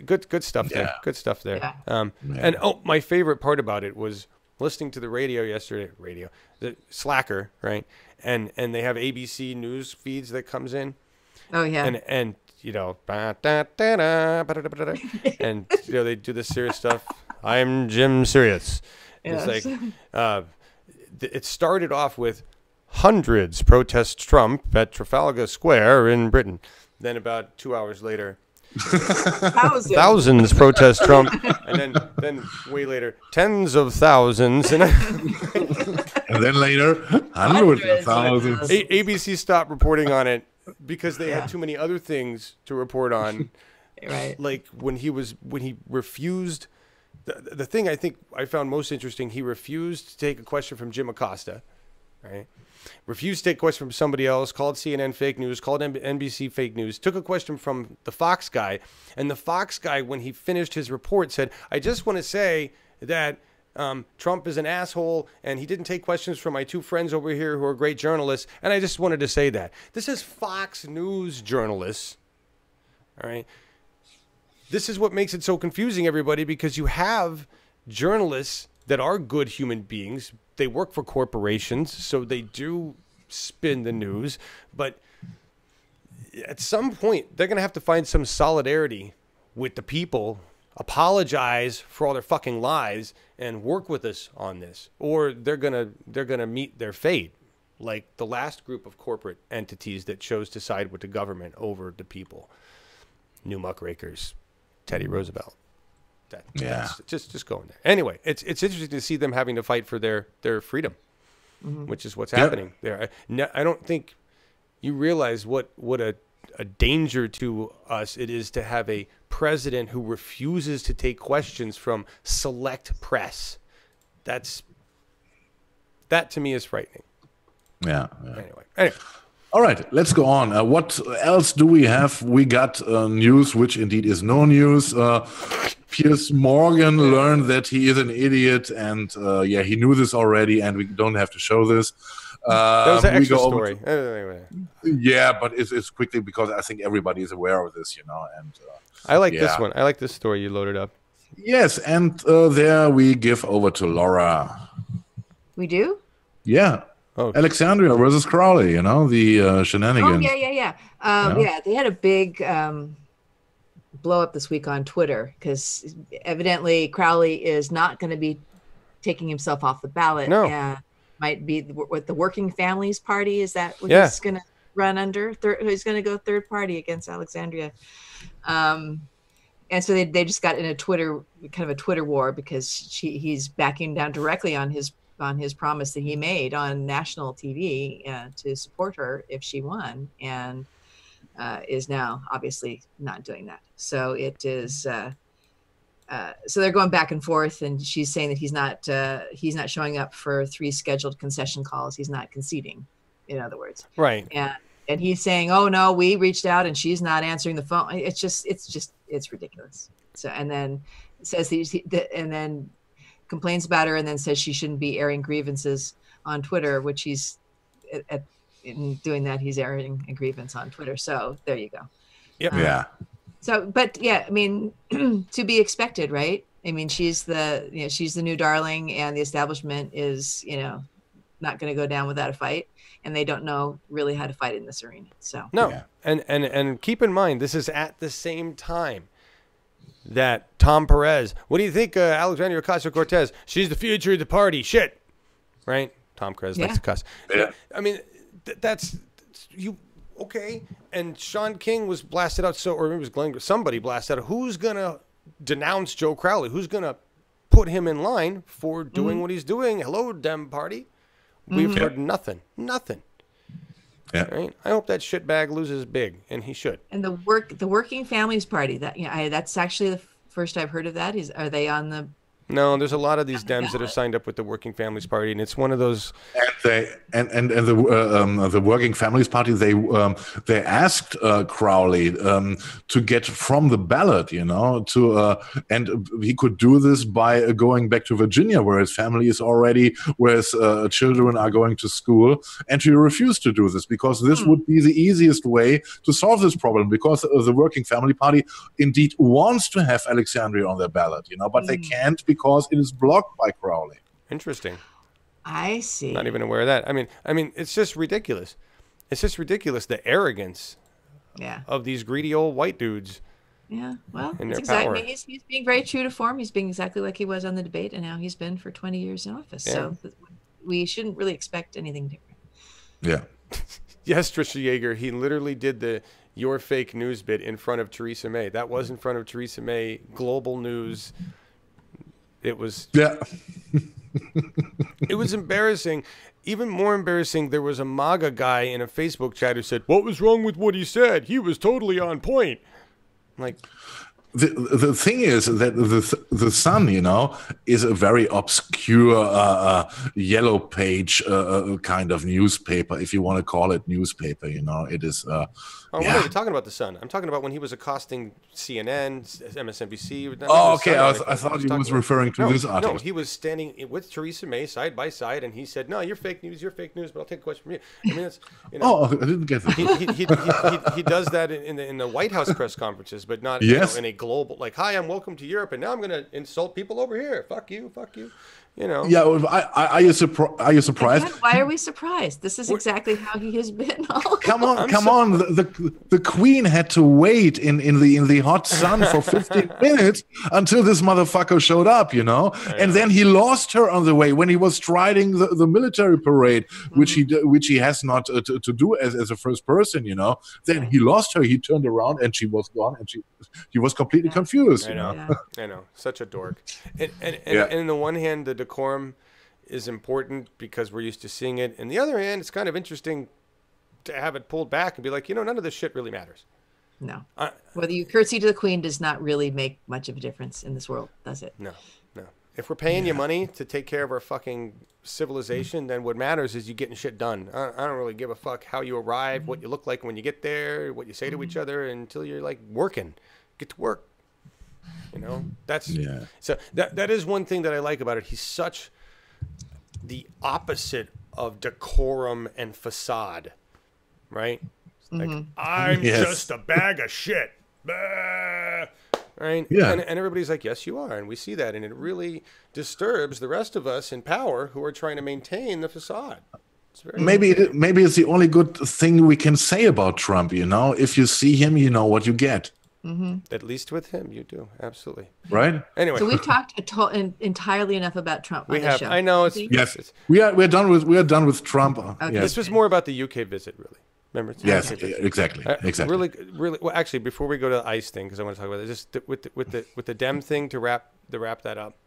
good stuff there. Yeah. Good stuff there. Yeah. And my favorite part about it was listening to the radio yesterday. The Slacker, right? And they have ABC news feeds that comes in. Oh yeah. And you know, and you know they do this serious stuff. I'm Jim Sirius. Yes. It's like it started off with hundreds protest Trump at Trafalgar Square in Britain. Then about 2 hours later, thousands protest Trump, and then way later, tens of thousands, and then later, hundreds of thousands. ABC stopped reporting on it because they had too many other things to report on. Right. Like when he refused. The thing I think I found most interesting, he refused to take a question from Jim Acosta, right? Refused to take a question from somebody else, called CNN fake news, called NBC fake news, took a question from the Fox guy, and the Fox guy, when he finished his report, said, I just want to say that Trump is an asshole, and he didn't take questions from my two friends over here who are great journalists, and I just wanted to say that. This is Fox News journalists, all right? This is what makes it so confusing, everybody, because you have journalists that are good human beings. They work for corporations, so they do spin the news. But at some point, they're going to have to find some solidarity with the people, apologize for all their fucking lies, and work with us on this. Or they're gonna meet their fate, like the last group of corporate entities that chose to side with the government over the people. New muckrakers. Teddy Roosevelt. That's just going there. Anyway, it's interesting to see them having to fight for their freedom, which is what's happening there. I don't think you realize what a danger to us it is to have a president who refuses to take questions from select press. That to me is frightening. Yeah. Anyway. All right, let's go on. What else do we have? We got news, which indeed is no news. Piers Morgan learned that he is an idiot, and he knew this already, and we don't have to show this. That was an extra story. Yeah, but it's quickly because I think everybody is aware of this, you know. And I like this one. I like this story you loaded up. Yes, and there we give over to Laura. We do? Yeah. Oh. Alexandria versus Crowley, you know, the shenanigans. Oh, yeah. They had a big blow up this week on Twitter because evidently Crowley is not going to be taking himself off the ballot. No. Might be what the Working Families Party, is that what he's going to run under? He's going to go third party against Alexandria. And so they just got in a Twitter war because he's backing down directly on his promise that he made on national TV to support her if she won, and is now obviously not doing that. So it is. So they're going back and forth, and she's saying that he's not showing up for 3 scheduled concession calls. He's not conceding, in other words. Right. And he's saying, "Oh no, we reached out and she's not answering the phone." It's ridiculous. So and then says and then complains about her, and then says she shouldn't be airing grievances on Twitter, which he's in doing that. He's airing a grievance on Twitter. So there you go. Yep. So, but yeah, I mean, to be expected, right? I mean, she's the new darling, and the establishment is, not going to go down without a fight, and they don't know really how to fight in this arena. So no, and keep in mind, this is at the same time that Tom Perez. What do you think, Alexandria Ocasio-Cortez? She's the future of the party. Shit, right? Tom Perez likes to cuss. Yeah. I mean, that's you. Okay, and Sean King was blasted out, or maybe it was Glenn, somebody blasted out. Who's going to denounce Joe Crowley? Who's going to put him in line for doing what he's doing? Hello, Dem Party. We've heard nothing. Yeah. Right? I hope that shitbag loses big, and he should. And the Working Families Party, that's actually the first I've heard of that. Are they on the... No, there's a lot of these Dems that are signed up with the Working Families Party, and it's one of those... and the Working Families Party, they asked Crowley to get from the ballot, and he could do this by going back to Virginia, where his family is already, where his children are going to school, and he refused to do this because this would be the easiest way to solve this problem, because the Working Family Party indeed wants to have Alexandria on their ballot, but they can't because it is blocked by Crowley. Interesting. I see. Not even aware of that. I mean, it's just ridiculous. It's just ridiculous, the arrogance of these greedy old white dudes. Yeah, well, in their exactly. power. He's being very true to form. He's being exactly like he was on the debate, and now he's been for 20 years in office. Yeah. So we shouldn't really expect anything different. Yeah. Yes, Trisha Yeager, he literally did the "your fake news" bit in front of Theresa May. That was in front of Theresa May. Global news. It was. Yeah. It was embarrassing. Even more embarrassing, there was a MAGA guy in a Facebook chat who said, "What was wrong with what he said? He was totally on point." Like, the thing is that the Sun, is a very obscure yellow page kind of newspaper, if you want to call it newspaper. It is. I'm not even talking about the Sun. I'm talking about when he was accosting CNN, MSNBC. Oh, okay. I thought he was referring to this article. No, he was standing with Theresa May side by side, and he said, "No, you're fake news, but I'll take a question from you." I mean, it's, Oh, I didn't get that. He does that in the White House press conferences, but not in a global, like, "Hi, I'm welcome to Europe, and now I'm going to insult people over here. Fuck you. Yeah, are you surprised? Again, why are we surprised? This is exactly how he has been. Come on! The Queen had to wait in the hot sun for 15 minutes until this motherfucker showed up, and then he lost her on the way when he was striding the military parade, which he has not to do as a first person, Then he lost her. He turned around and she was gone, and he was completely confused. I know, such a dork. And on the one hand, the decorum is important because we're used to seeing it. And the other hand, it's kind of interesting to have it pulled back and be like, none of this shit really matters. No. Whether you curtsy to the Queen does not really make much of a difference in this world, does it? No. If we're paying you money to take care of our fucking civilization, then what matters is you getting shit done. I don't really give a fuck how you arrive, what you look like when you get there, what you say to each other until you're like working. Get to work. So that is one thing that I like about it. He's such the opposite of decorum and facade, right? Like, I'm just a bag of shit, right? Yeah. And everybody's like, yes, you are, and we see that, and it really disturbs the rest of us in power who are trying to maintain the facade. Maybe it's the only good thing we can say about Trump. If you see him, you know what you get. At least with him, you do. Absolutely. Right? Anyway. So we've talked entirely enough about Trump on this show. I know. We're done with Trump. Okay. Yes. This was more about the UK visit, really. Remember? Yes, exactly. Really. Well, actually, before we go to the ICE thing, because I want to talk about it, just with the Dem thing to wrap that up,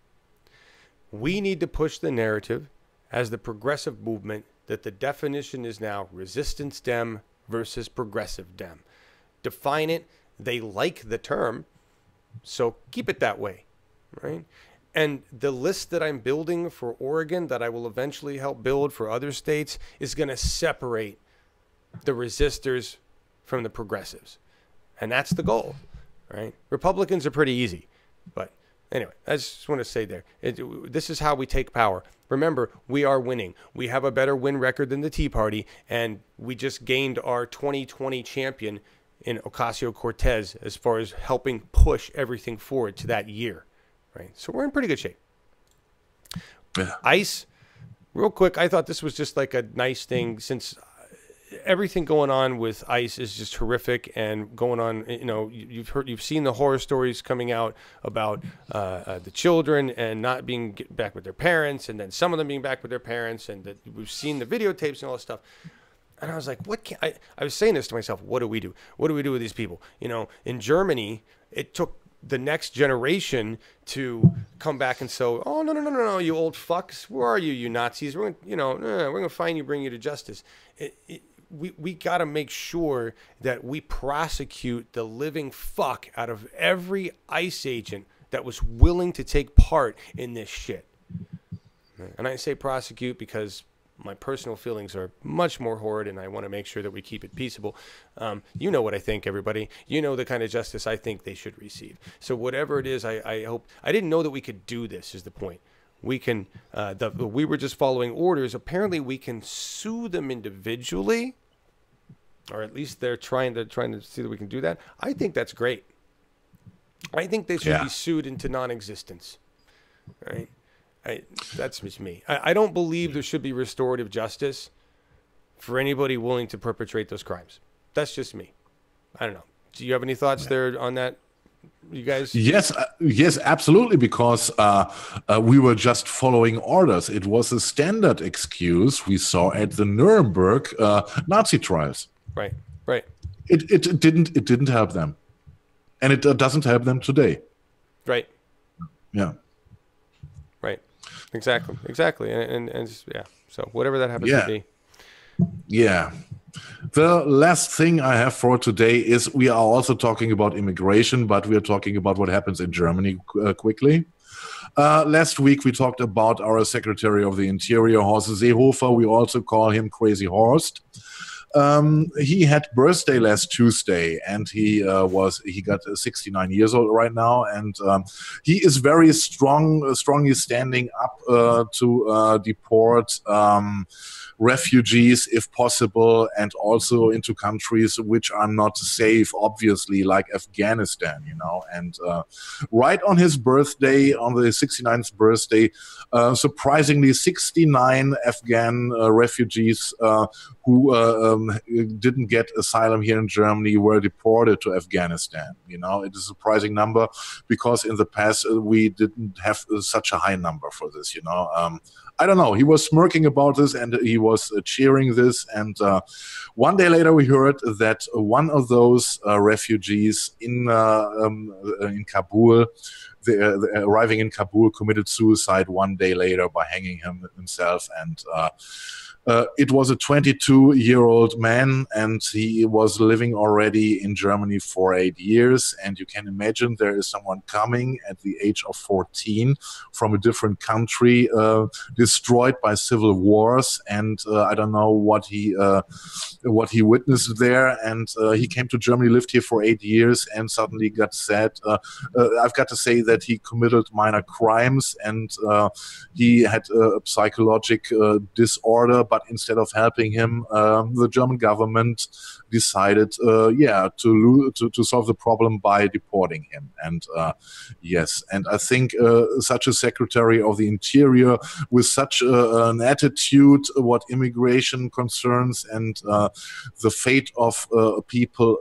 we need to push the narrative as the progressive movement that the definition is now resistance Dem versus progressive Dem. Define it. They like the term, so keep it that way, right? And the list that I'm building for Oregon that I will eventually help build for other states is going to separate the resistors from the progressives. And that's the goal, right? Republicans are pretty easy. But anyway, I just want to say there, this is how we take power. Remember, we are winning. We have a better win record than the Tea Party, and we just gained our 2020 champion in Ocasio-Cortez as far as helping push everything forward to that year, right? So we're in pretty good shape. Yeah. ICE, real quick, I thought this was just like a nice thing since everything going on with ICE is just horrific and going on, you've seen the horror stories coming out about the children and not being back with their parents, and then some of them being back with their parents, and that we've seen the videotapes and all this stuff. And I was like, I was saying this to myself, what do we do? What do we do with these people? In Germany, it took the next generation to come back and say, oh, no, you old fucks. Where are you, you Nazis? We're going to find you, bring you to justice. We got to make sure that we prosecute the living fuck out of every ICE agent that was willing to take part in this shit. And I say prosecute because My personal feelings are much more horrid, and I want to make sure that we keep it peaceable. You know what I think, everybody. You know the kind of justice I think they should receive. So whatever it is, I hope. I didn't know that we could do this, is the point. We can, we were just following orders. Apparently we can sue them individually, or at least they're trying to see that we can do that. I think that's great. I think they should be sued into non-existence. Right? That's just me. I don't believe there should be restorative justice for anybody willing to perpetrate those crimes. That's just me. I don't know. Do you have any thoughts there on that, you guys? Yes, absolutely, because we were just following orders. It was a standard excuse we saw at the Nuremberg Nazi trials. Right. It didn't help them, and it doesn't help them today. Right. Yeah. Right. Exactly. And yeah. So whatever that happens to be. Yeah. The last thing I have for today is we are also talking about immigration, but we are talking about what happens in Germany quickly. Last week we talked about our Secretary of the Interior, Horst Seehofer. We also call him Crazy Horst. He had birthday last Tuesday, and he got 69 years old right now, and he is very strongly standing up to deport refugees if possible, and also into countries which are not safe, obviously, like Afghanistan, and right on his birthday, on the 69th birthday, surprisingly 69 Afghan refugees who didn't get asylum here in Germany were deported to Afghanistan. It is a surprising number, because in the past we didn't have such a high number for this. I don't know. He was smirking about this, and he was cheering this. And one day later, we heard that one of those refugees in Kabul, arriving in Kabul, committed suicide one day later by hanging himself. And it was a 22-year-old man, and he was living already in Germany for 8 years. And you can imagine there is someone coming at the age of 14 from a different country, destroyed by civil wars. And I don't know what he witnessed there. And he came to Germany, lived here for 8 years, and suddenly got sad. I've got to say that he committed minor crimes, and he had a psychologic disorder. But instead of helping him, the German government decided, to solve the problem by deporting him. And and I think such a Secretary of the Interior with such an attitude what immigration concerns and the fate of people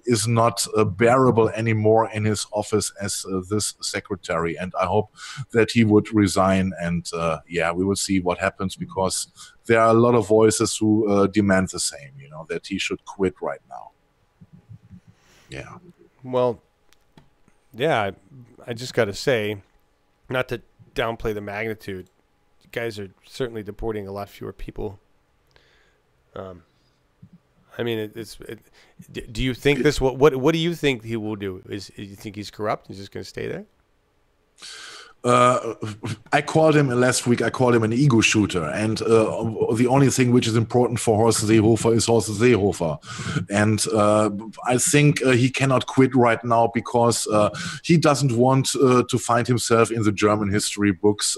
is not bearable anymore in his office as this secretary. And I hope that he would resign, and we will see what happens, because there are a lot of voices who demand the same, that he should quit right now. Yeah. Well, yeah, I just got to say, not to downplay the magnitude, you guys are certainly deporting a lot fewer people. I mean, do you think this? What do you think he will do? Do you think he's corrupt? He's just going to stay there? I called him last week. I called him an ego shooter, and the only thing which is important for Horst Seehofer is Horst Seehofer, and I think he cannot quit right now, because he doesn't want to find himself in the German history books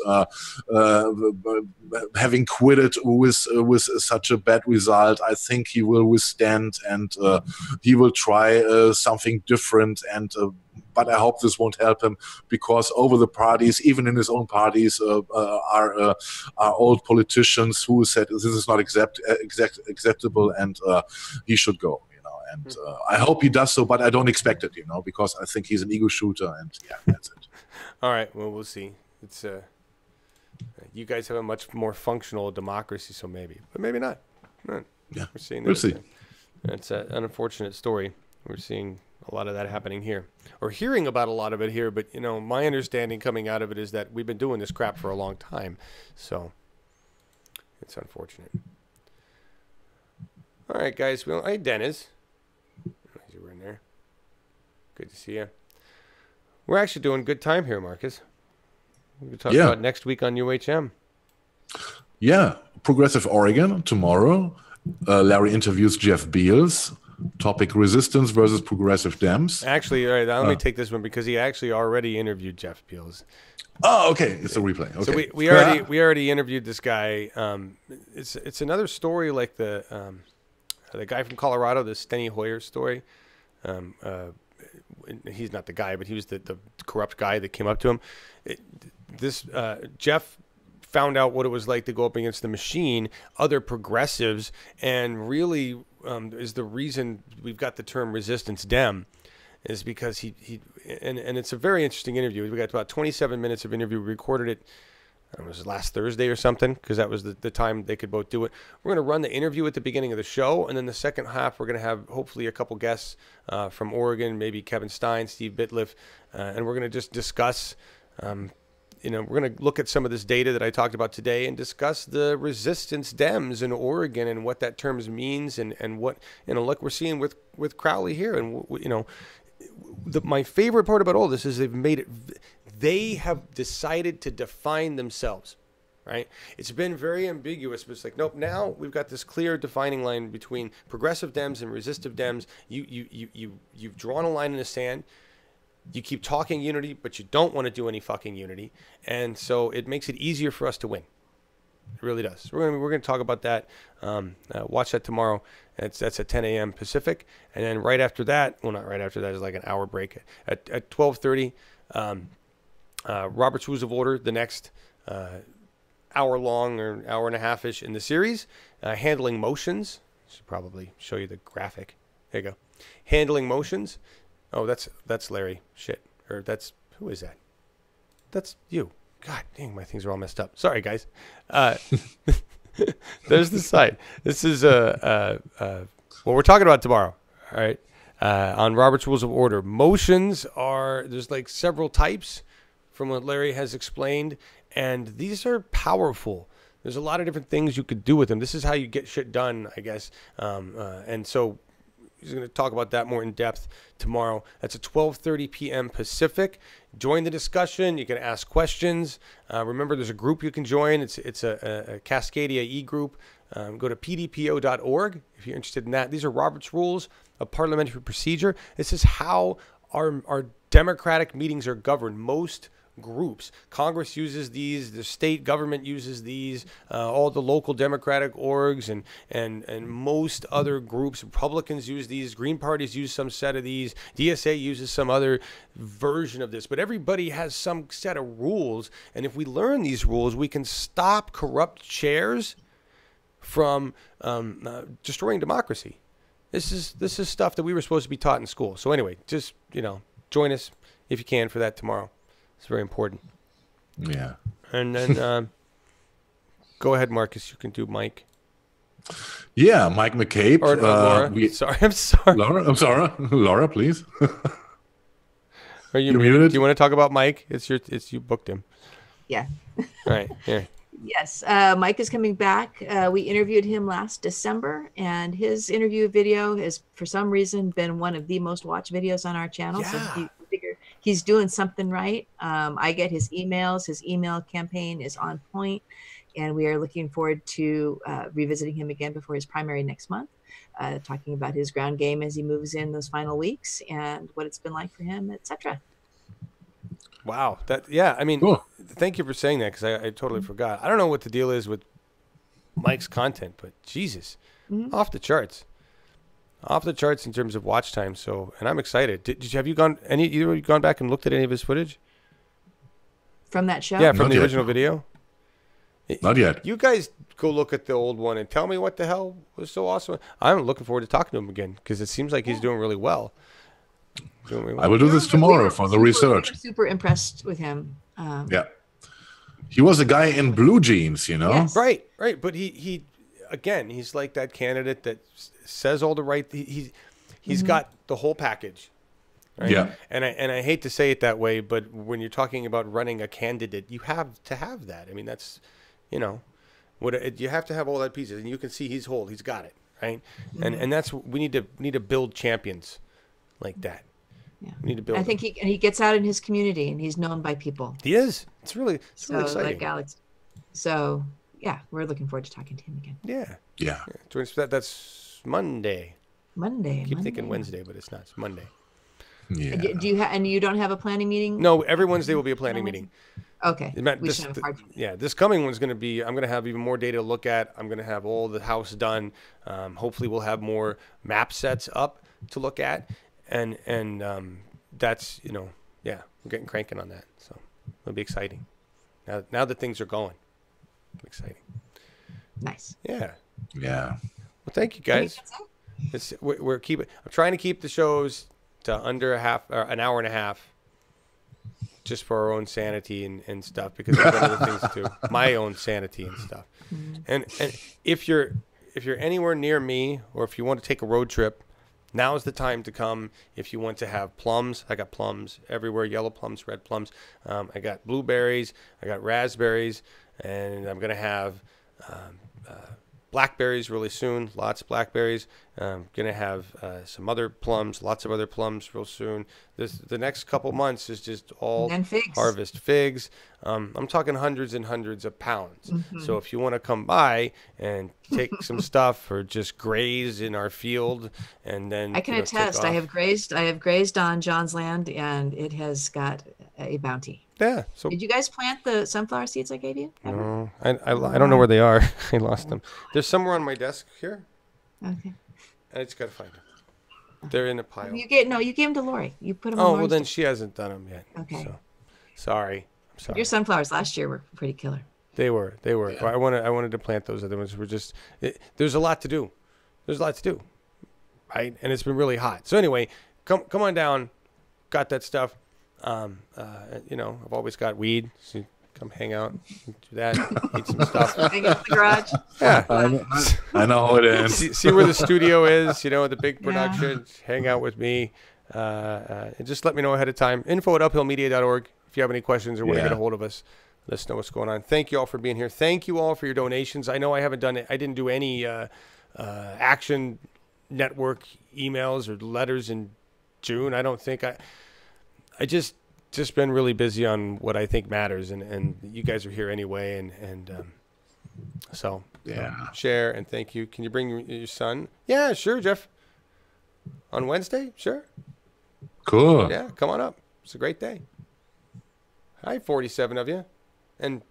having quitted with such a bad result. I think he will withstand, and he will try something different, and but I hope this won't help him, because over the parties, even in his own parties, are old politicians who said this is not acceptable, and he should go. And I hope he does so, but I don't expect it, because I think he's an ego shooter, and that's it. All right, well, we'll see. It's you guys have a much more functional democracy, so maybe, but maybe not. Yeah, we're seeing that. We'll see. It's an unfortunate story. We're seeing a lot of that happening here, or hearing about a lot of it here. But my understanding coming out of it is that we've been doing this crap for a long time, so it's unfortunate. All right, guys. Well, hey, Dennis, you were in there. Good to see you. We're actually doing good time here, Marcus. We can talk about next week on UHM. Yeah, Progressive Oregon tomorrow. Larry interviews Jeff Beals. Topic: resistance versus progressive Dems. Actually, all right, let me take this one because he actually already interviewed Jeff Beals. Oh, okay. It's a replay. Okay. So we already interviewed this guy. It's another story like the guy from Colorado, the Steny Hoyer story. He's not the guy, but he was the corrupt guy that came up to him. Jeff found out what it was like to go up against the machine, other progressives, and really is the reason we've got the term resistance Dem, is because he it's a very interesting interview. We got about 27 minutes of interview. We recorded it. It was last Thursday or something, because that was the time they could both do it. We're going to run the interview at the beginning of the show, and then the second half we're going to have hopefully a couple guests from Oregon, maybe Kevin Stein, Steve Bitliff, and we're going to just discuss, we're going to look at some of this data that I talked about today and discuss the resistance Dems in Oregon and what that term means and what, like we're seeing with Crowley here. And, my favorite part about all this is they have decided to define themselves, right? It's been very ambiguous, but it's like, nope, now we've got this clear defining line between progressive Dems and resistive Dems. You've drawn a line in the sand. You keep talking unity, but you don't want to do any fucking unity. And so it makes it easier for us to win. It really does. We're going to talk about that. Watch that tomorrow. That's at 10 a.m. Pacific. And then right after that, well, not right after that, is like an hour break. At 12:30, Robert's Rules of Order, the next hour long or hour and a half-ish in the series. Handling motions. Should probably show you the graphic. There you go. Handling motions. Oh, that's Larry. Shit. Or who is that? That's you. God dang, my things are all messed up. Sorry, guys. There's the site. This is what we're talking about tomorrow. All right. On Robert's Rules of Order. Motions there's like several types from what Larry has explained, and these are powerful. There's a lot of different things you could do with them. This is how you get shit done, I guess. And so he's going to talk about that more in depth tomorrow. That's at 12:30 p.m. Pacific. Join the discussion. You can ask questions. Remember, there's a group you can join. It's a Cascadia e-group. Go to pdpo.org if you're interested in that. These are Robert's Rules of Parliamentary Procedure. This is how our democratic meetings are governed. Most groups, Congress uses these, the state government uses these, all the local democratic orgs and most other groups, Republicans use these, Green parties use some set of these, DSA uses some other version of this, but everybody has some set of rules, and if we learn these rules, we can stop corrupt chairs from destroying democracy. This is stuff that we were supposed to be taught in school. So anyway, just join us if you can for that tomorrow. It's very important. Yeah. And then go ahead, Marcus. You can do Mike. Yeah, Mike McCabe. Or Laura. I'm sorry. Laura, I'm sorry. Laura, please. Are you muted? Do you want to talk about Mike? It's you booked him. Yeah. All right. Here. Yes, Mike is coming back. We interviewed him last December, and his interview video has, for some reason, been one of the most watched videos on our channel. Yeah. So you figure he's doing something right. I get his emails. His email campaign is on point, and we are looking forward to revisiting him again before his primary next month, talking about his ground game as he moves in those final weeks and what it's been like for him, etc. Wow. I mean, cool. Thank you for saying that, because I totally forgot. I don't know what the deal is with Mike's content, but Jesus, off the charts. Off the charts in terms of watch time. So, and I'm excited. Have you gone back and looked at any of his footage? From that show? Yeah, from Not the yet. original video? Not yet. You guys go look at the old one and tell me what the hell was so awesome. I'm looking forward to talking to him again, because it seems like he's doing really well. I will do this tomorrow for the research. Super impressed with him. Yeah. He was a guy in blue jeans, Yes. Right. But he again, he's like that candidate that says all the right. He's got the whole package. Right? Yeah. And I hate to say it that way, but when you're talking about running a candidate, you have to have that. I mean, that's, you have to have all that pieces, and you can see he's got it, right? And that's we need to build champions like that. Yeah. We need to build. I think he gets out in his community, and he's known by people. He is. It's really So exciting. like Alex. So yeah, we're looking forward to talking to him again. Yeah. Yeah. That's Monday. Monday. I keep thinking Wednesday, but it's not. It's Monday. Yeah. Do you and you don't have a planning meeting? No, every Wednesday will be a planning meeting. Okay. This, should have a hard time. yeah, this coming one's going to be, I'm going to have even more data to look at. I'm going to have all the house done. Hopefully we'll have more map sets up to look at. And that's, you know, yeah, we're getting cranking on that. So it'll be exciting. Now that things are going. Exciting. Nice. Yeah. Yeah. Well, thank you guys. We're keeping, I'm trying to keep the shows to under an hour and a half. Just for our own sanity and stuff, because there's other things too. My own sanity and stuff. And if you're anywhere near me, or if you want to take a road trip, now's the time to come. If you want to have plums, I got plums everywhere, yellow plums, red plums. I got blueberries, I got raspberries, and I'm gonna have blackberries really soon. Lots of blackberries. Gonna have some other plums, lots of other plums real soon. The next couple months is just all harvest figs. I'm talking hundreds and hundreds of pounds. So if you want to come by and take some stuff or just graze in our field, and then I can attest. I have grazed on John's land, and it has got a bounty. Yeah. So did you guys plant the sunflower seeds I gave you? No, I don't know where they are. I lost them. They're somewhere on my desk here. Okay. I just gotta find them. They're in a pile. You gave them to Lori. You put them on well then she hasn't done them yet. Okay. So, sorry. I'm sorry. Your sunflowers last year were pretty killer. They were. Yeah. I wanted to plant those other ones. There's a lot to do. Right? And it's been really hot. So anyway, come on down. Got that stuff. You know, I've always got weed. So come hang out, do that, eat some stuff. Hang out in the garage. Yeah, I know how it is. See where the studio is. You know, the big production. Yeah. Hang out with me. And just let me know ahead of time. info@uphillmedia.org. If you have any questions or want to get a hold of us, let us know what's going on. Thank you all for being here. Thank you all for your donations. I know I haven't done it. I didn't do any Action Network emails or letters in June. I don't think I just been really busy on what I think matters, and you guys are here anyway, and so share and thank you. Can you bring your son? Yeah, sure, Jeff. On Wednesday, sure. Cool. Yeah, come on up. It's a great day. Hi, 47 of you, and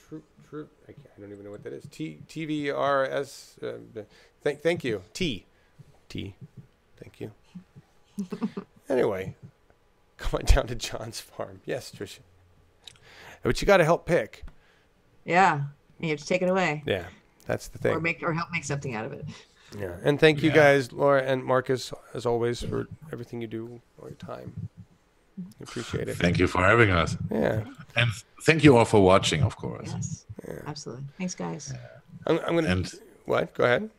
true. I don't even know what that is. TVRS. Thank you. T. Thank you. Anyway. Come on down to John's farm. Yes, Tricia. But you got to help pick. Yeah. You have to take it away. Yeah, that's the thing. Or help make something out of it. Yeah. And thank you guys, Laura and Markus, as always, for everything you do, all your time. I appreciate it. Thank you for having us. Yeah. And thank you all for watching, of course. Yes. Yeah. Absolutely. Thanks, guys. I'm going to... What? Go ahead.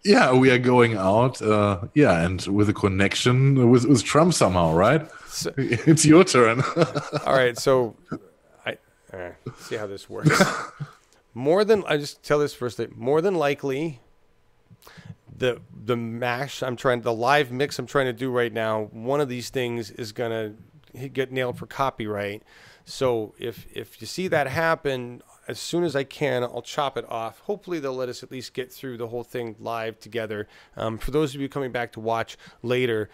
Yeah, we are going out, and with a connection with Trump somehow, right? So, it's your turn. All right, so see how this works. I just tell this first. More than likely, the live mix I'm trying to do right now, one of these things is gonna get nailed for copyright. So if you see that happen, as soon as I can, I'll chop it off. Hopefully they'll let us at least get through the whole thing live together. For those of you coming back to watch later,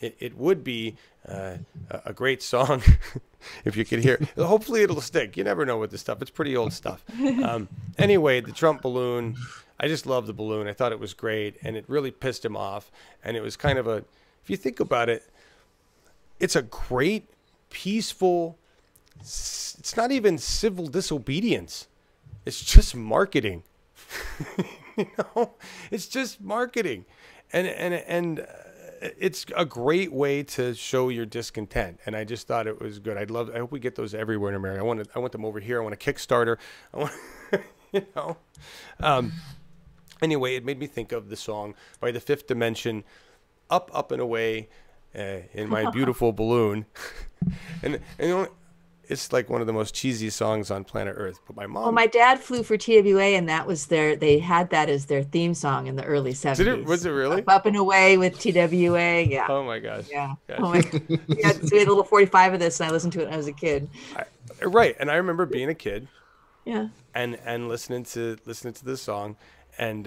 it would be a great song if you could hear it. Hopefully it'll stick. You never know with this stuff. It's pretty old stuff. Anyway, the Trump balloon, I just love the balloon. I thought it was great, and it really pissed him off. And it was kind of if you think about it, it's a great, peaceful, it's not even civil disobedience. It's just marketing. It's just marketing. And it's a great way to show your discontent. And I just thought it was good. I hope we get those everywhere in America. I want them over here. I want a Kickstarter. I want, anyway, it made me think of the song by The Fifth Dimension, Up and Away in My Beautiful Balloon. and it's like one of the most cheesy songs on planet Earth. But my mom... Well, my dad flew for TWA, and that was they had that as their theme song in the early 70s. Was it really? Up and Away with TWA, yeah. Oh, my gosh. Yeah. Oh my God. We had a little 45 of this, and I listened to it when I was a kid. Right, and I remember being a kid Yeah. And listening to this song, and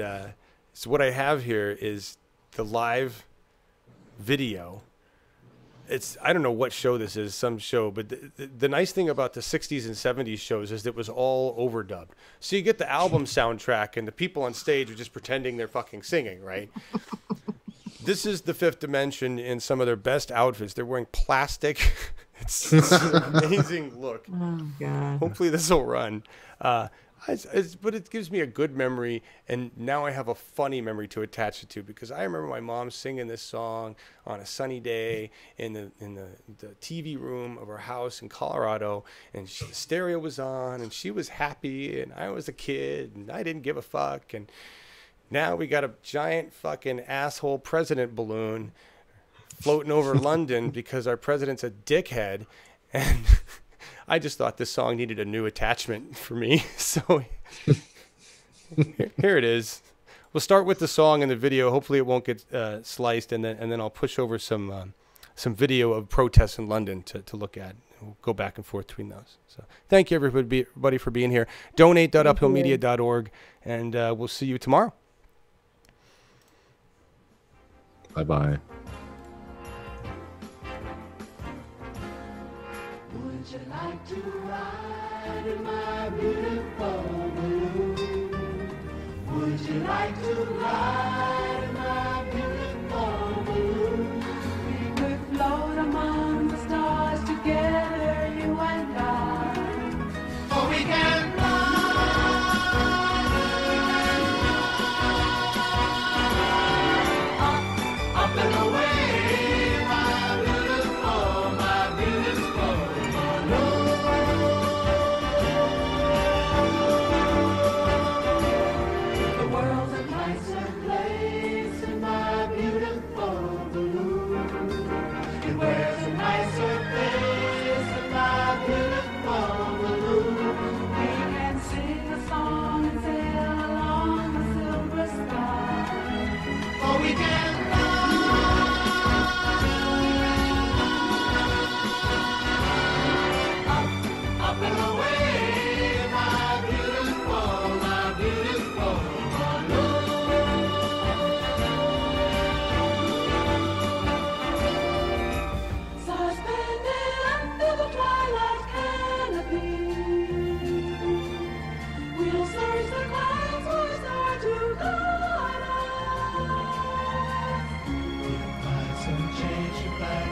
so what I have here is the live video. I don't know what show this is, some show, but the nice thing about the 60s and 70s shows is it was all overdubbed. So you get the album soundtrack and the people on stage are just pretending they're fucking singing, right? This is the Fifth Dimension in some of their best outfits. They're wearing plastic. It's an amazing look. Oh, God. Hopefully this will run. But it gives me a good memory, and now I have a funny memory to attach it to, because I remember my mom singing this song on a sunny day in the TV room of our house in Colorado, and the stereo was on, and she was happy, and I was a kid, and I didn't give a fuck, and now we got a giant fucking asshole president balloon floating over London because our president's a dickhead, and I just thought this song needed a new attachment for me. So here it is. We'll start with the song and the video. Hopefully it won't get sliced, and then I'll push over some video of protests in London to look at. We'll go back and forth between those. So thank you everybody for being here. Donate.uphillmedia.org, and we'll see you tomorrow. Bye-bye. Would you like to ride in my beautiful balloon? Would you like to ride in my beautiful balloon? We could float among the stars together, you and I. Or we can fly up and away. Change your back,